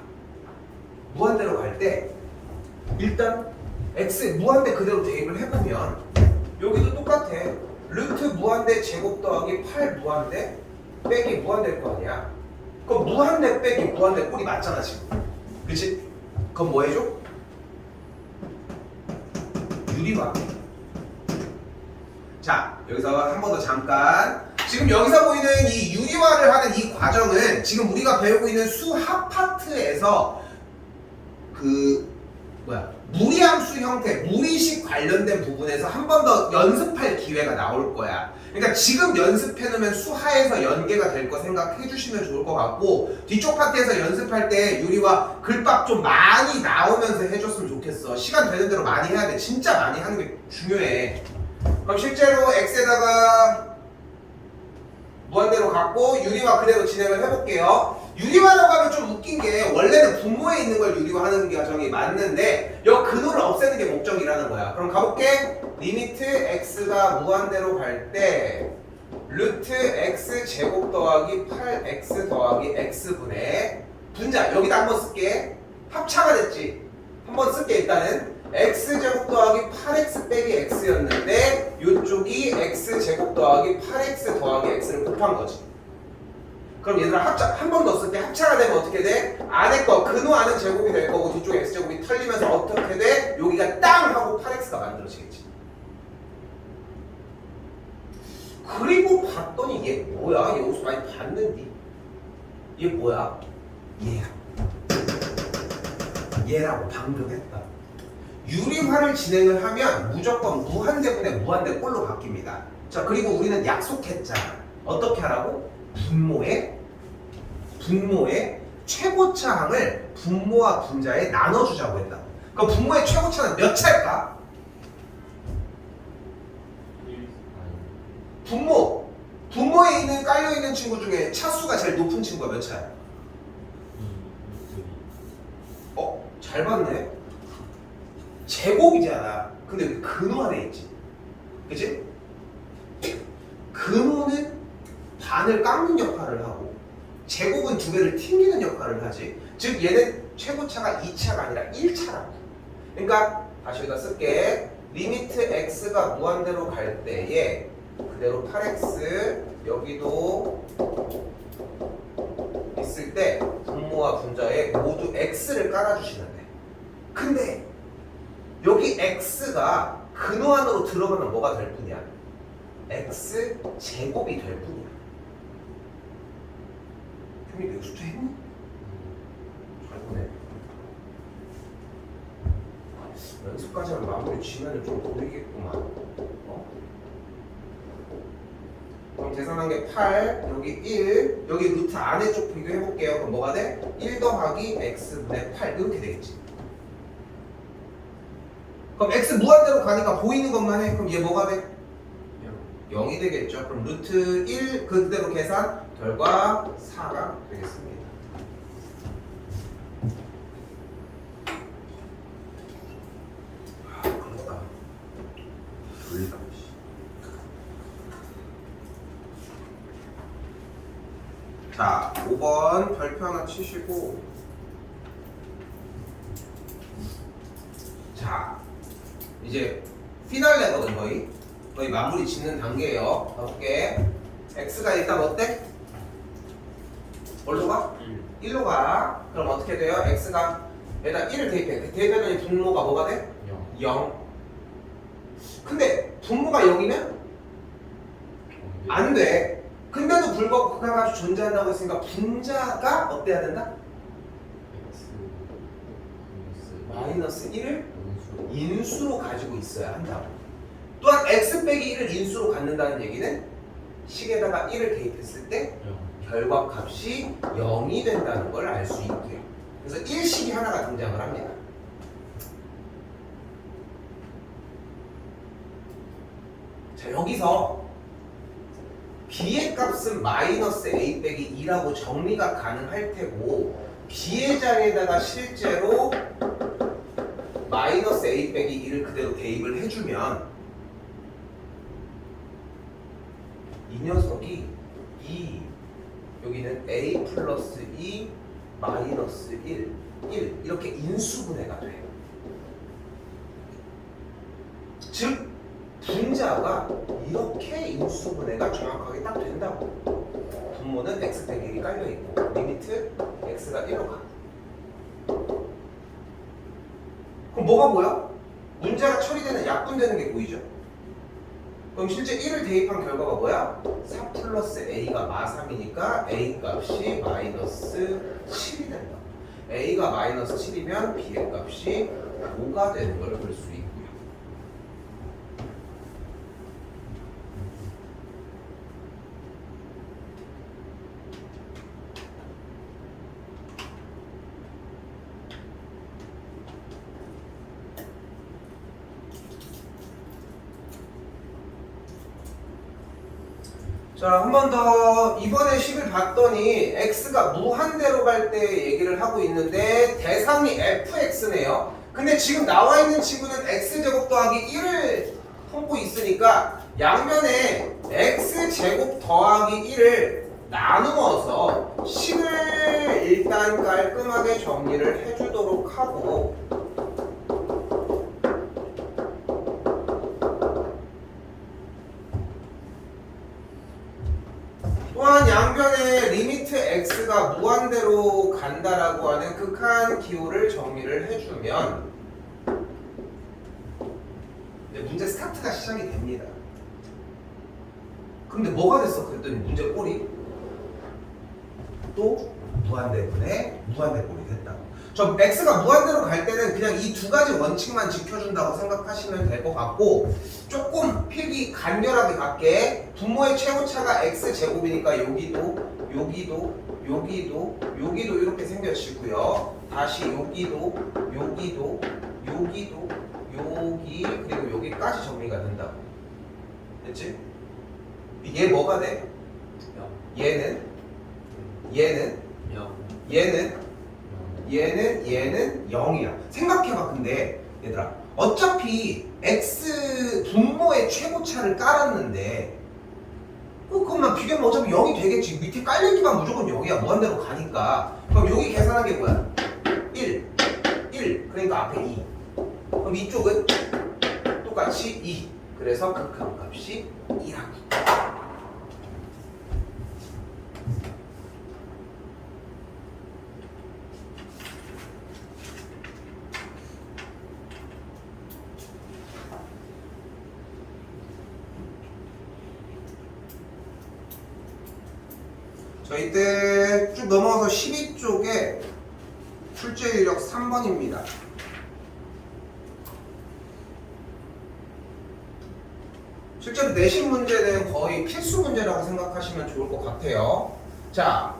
Speaker 1: 무한대로 갈 때 일단 x 무한대 그대로 대입을 해보면 여기도 똑같아. 루트 무한대 제곱 더하기 8 무한대 빼기 무한대일 거 아니야. 그럼 무한대 빼기 무한대 꼴이 맞잖아 지금. 그치? 그럼 뭐 해줘? 유리화. 자, 여기서 한 번 더 잠깐. 지금 여기서 보이는 이 유리화를 하는 이 과정은 지금 우리가 배우고 있는 수합 파트에서 무리함수 형태, 무리식 관련된 부분에서 한 번 더 연습할 기회가 나올 거야. 그러니까 지금 연습해놓으면 수하에서 연계가 될 거 생각해 주시면 좋을 것 같고, 뒤쪽 파트에서 연습할 때 유리화 글밥 좀 많이 나오면서 해줬으면 좋겠어. 시간 되는 대로 많이 해야 돼. 진짜 많이 하는 게 중요해. 그럼 실제로 x에다가 무한대로 갔고 유리화 그대로 진행을 해볼게요. 유리화라고 하면 좀 웃긴 게 원래는 분모에 있는 걸 유리화하는 게 과정이 맞는데 여 근호를 없애는 게 목적이라는 거야. 그럼 가볼게. 리미트 x가 무한대로 갈 때 루트 x 제곱 더하기 8x 더하기 x분의 분자 여기다 한번 쓸게. 합차가 됐지. 한번 쓸게. 일단은 x제곱 더하기 8x 빼기 x였는데 이쪽이 x제곱 더하기 8x 더하기 x를 곱한 거지. 그럼 얘들아 합차 한 번 더 쓸게. 합차가 되면 어떻게 돼? 안에 거 근호 안은 제곱이 될 거고 뒤쪽에 x제곱이 털리면서 어떻게 돼? 여기가 땅 하고 8x가 만들어지겠지. 그리고 봤더니 얘 뭐야? 얘 옷 많이 봤는데 얘 뭐야? 얘야. 얘라고 방금 했다. 유리화를 진행을 하면 무조건 무한대분의 무한대 꼴로 바뀝니다. 자, 그리고 우리는 약속했잖아. 어떻게 하라고? 분모의 최고차항을 분모와 분자에 나눠주자고 했다. 그럼 분모의 최고차는 몇 차일까?
Speaker 2: 1
Speaker 1: 분모에 있는 깔려있는 친구 중에 차수가 제일 높은 친구가 몇 차야?
Speaker 2: 2
Speaker 1: 잘 봤네. 제곱이잖아. 근데 왜 근호 안에 있지? 그치? 근호는 반을 깎는 역할을 하고 제곱은 두 배를 튕기는 역할을 하지. 즉 얘는 최고차가 2차가 아니라 1차라고. 그러니까 다시 여기다 쓸게. 리미트 x가 무한대로 갈 때에 그대로 8x 여기도 있을 때 분모와 분자에 모두 x를 깔아주시면 돼. 근데 여기 x가 근호 안으로 들어가면 뭐가 될 뿐이야? x 제곱이 될 뿐이야. 형님 이거 숫자 했니? 잘 보네. 연습까지 하면 마무리 지면을 좀 보이겠구만. 그럼 계산한 게 8, 여기 1, 여기 루트 안에 쪽 비교해볼게요. 그럼 뭐가 돼? 1 더하기 x분의 8 이렇게 되겠지. 그럼 x 무한대로 가니까 보이는 것만 해. 그럼 얘 뭐가 돼? 0이 되겠죠. 그럼 루트 1 그대로 계산 결과 4가 되겠습니다. 그러니까 졸리다. 자, 5번 별표 하나 치시고 자, 이제 피날레거든 거의 마무리 짓는 단계예요. 가볼게. x가 일단 어때? 뭘로 가? 1로 가. 그럼 어떻게 돼요? x가 여기다 1을 대입해. 그 대입했더니 분모가 뭐가 돼? 0. 근데 분모가 0이면 안 돼. 근데도 불구하고 그가 가지고 존재한다고 했으니까 분자가 어때야 된다? 마이너스 1을 인수로 가지고 있어야 한다고. 또한 x 빼기 1을 인수로 갖는다는 얘기는 식에다가 1을 대입했을 때 결과값이 0이 된다는 걸 알 수 있고요. 그래서 1식이 하나가 등장을 합니다. 자, 여기서 b의 값은 마이너스 a 빼기 2라고 정리가 가능할 테고 b의 자리에다가 실제로 마이너스 a 빼기 2를 그대로 대입을 해주면 이 녀석이 2 여기는 a 플러스 2 마이너스 1 이렇게 인수분해가 돼. 즉 분자가 이렇게 인수분해가 정확하게 딱 된다고. 분모는 x 빼기 1이 깔려있고 리미트 x가 1로 가. 그럼 뭐가 뭐야? 문자가 처리되는 약분되는 게 보이죠? 그럼 실제 1을 대입한 결과가 뭐야? 4 플러스 a가 마3이니까 a 값이 마이너스 7이 된다. a가 마이너스 7이면 b의 값이 5가 되는 걸 볼 수 있고요. 자, 한 번 더 이번에 식을 봤더니 x가 무한대로 갈 때 얘기를 하고 있는데 대상이 fx네요. 근데 지금 나와 있는 친구는 x제곱 더하기 1을 품고 있으니까 양면에 x제곱 더하기 1을 나누어서 식을 일단 깔끔하게 정리를 해주도록 하고, 또한 양변에 리미트 x가 무한대로 간다라고 하는 극한 기호를 정리를 해주면 이제 문제 스타트가 시작이 됩니다. 근데 뭐가 됐어? 그랬더니 문제 꼴이 또 무한대분의 무한대 꼴이 됐다고. 저 x가 무한대로 갈 때는 그냥 이 두 가지 원칙만 지켜준다고 생각하시면 될 것 같고, 조금 필기 간결하게 갈게. 분모의 최고차가 x제곱이니까 여기도 이렇게 생겨지고요. 다시 여기도 여기 그리고 여기까지 정리가 된다고. 됐지? 얘 뭐가 돼? 얘는 0이야. 생각해봐. 근데 얘들아, 어차피 x 분모의 최고차를 깔았는데 그것만 비교하면 어차피 0이 되겠지. 밑에 깔려있기만 무조건 0이야. 무한대로 가니까. 그럼 여기 계산한 게 뭐야? 1 그러니까 앞에 2. 그럼 이쪽은 똑같이 2. 그래서 극한값이 2라고. 자, 이때 쭉 넘어가서 12쪽에 출제 이력 3번입니다. 실제로 내신 문제는 거의 필수 문제라고 생각하시면 좋을 것 같아요. 자,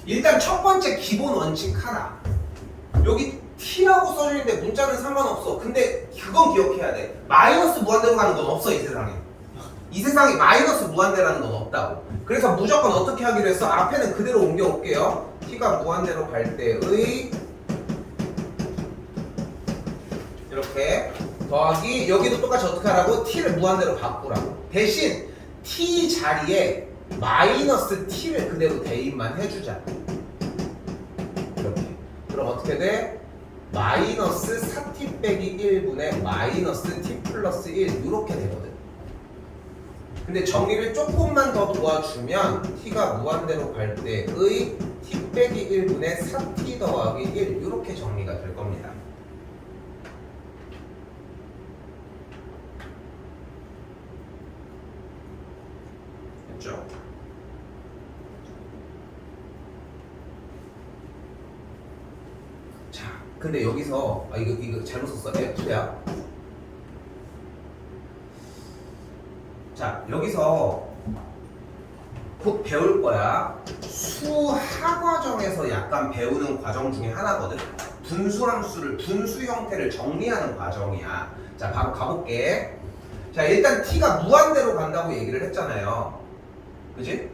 Speaker 1: 일단 첫 번째 기본 원칙 하나. 여기 t라고 써주는데 문자는 상관없어. 근데 그건 기억해야 돼. 마이너스 무한대로 가는 건 없어, 이 세상에. 이 세상에 마이너스 무한대라는 건 없다고. 그래서 무조건 어떻게 하기로 했어? 앞에는 그대로 옮겨올게요. t가 무한대로 갈 때의 이렇게 더하기, 여기도 똑같이 어떻게 하라고? t를 무한대로 바꾸라고. 대신 t 자리에 마이너스 t를 그대로 대입만 해주자. 이렇게. 그럼 어떻게 돼? 마이너스 4t 빼기 1분의 마이너스 t 플러스 1 이렇게 되거든. 근데 정리를 조금만 더 도와주면 t가 무한대로 갈 때의 t 빼기 1분의 4t 더하기 1 이렇게 정리가 될 겁니다. 됐죠? 자, 근데 여기서 이거 잘못 썼어. F야. 자, 여기서 곧 배울 거야. 수하과정에서 약간 배우는 과정 중에 하나거든. 분수함수를, 분수 형태를 정리하는 과정이야. 자, 바로 가볼게. 자, 일단 t가 무한대로 간다고 얘기를 했잖아요. 그지?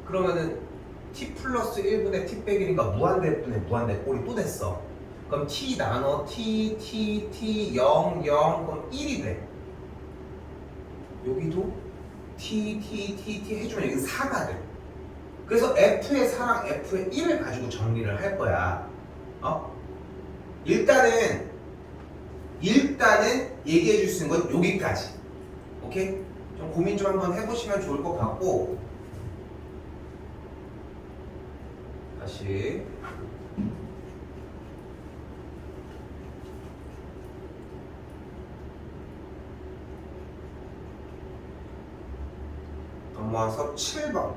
Speaker 1: 그러면은 t 플러스 1분의 t 빼기 1이니까 무한대분의 무한대 꼴이 또 됐어. 그럼 t 나눠 t 0 그럼 1이 돼. 여기도 t 해주면 여기 4가 돼. 그래서 f의 4랑 f의 1을 가지고 정리를 할 거야. 일단은 얘기해 줄 수 있는 건 여기까지. 오케이? 좀 고민 좀 한번 해보시면 좋을 것 같고, 다시 넘어와서 7번.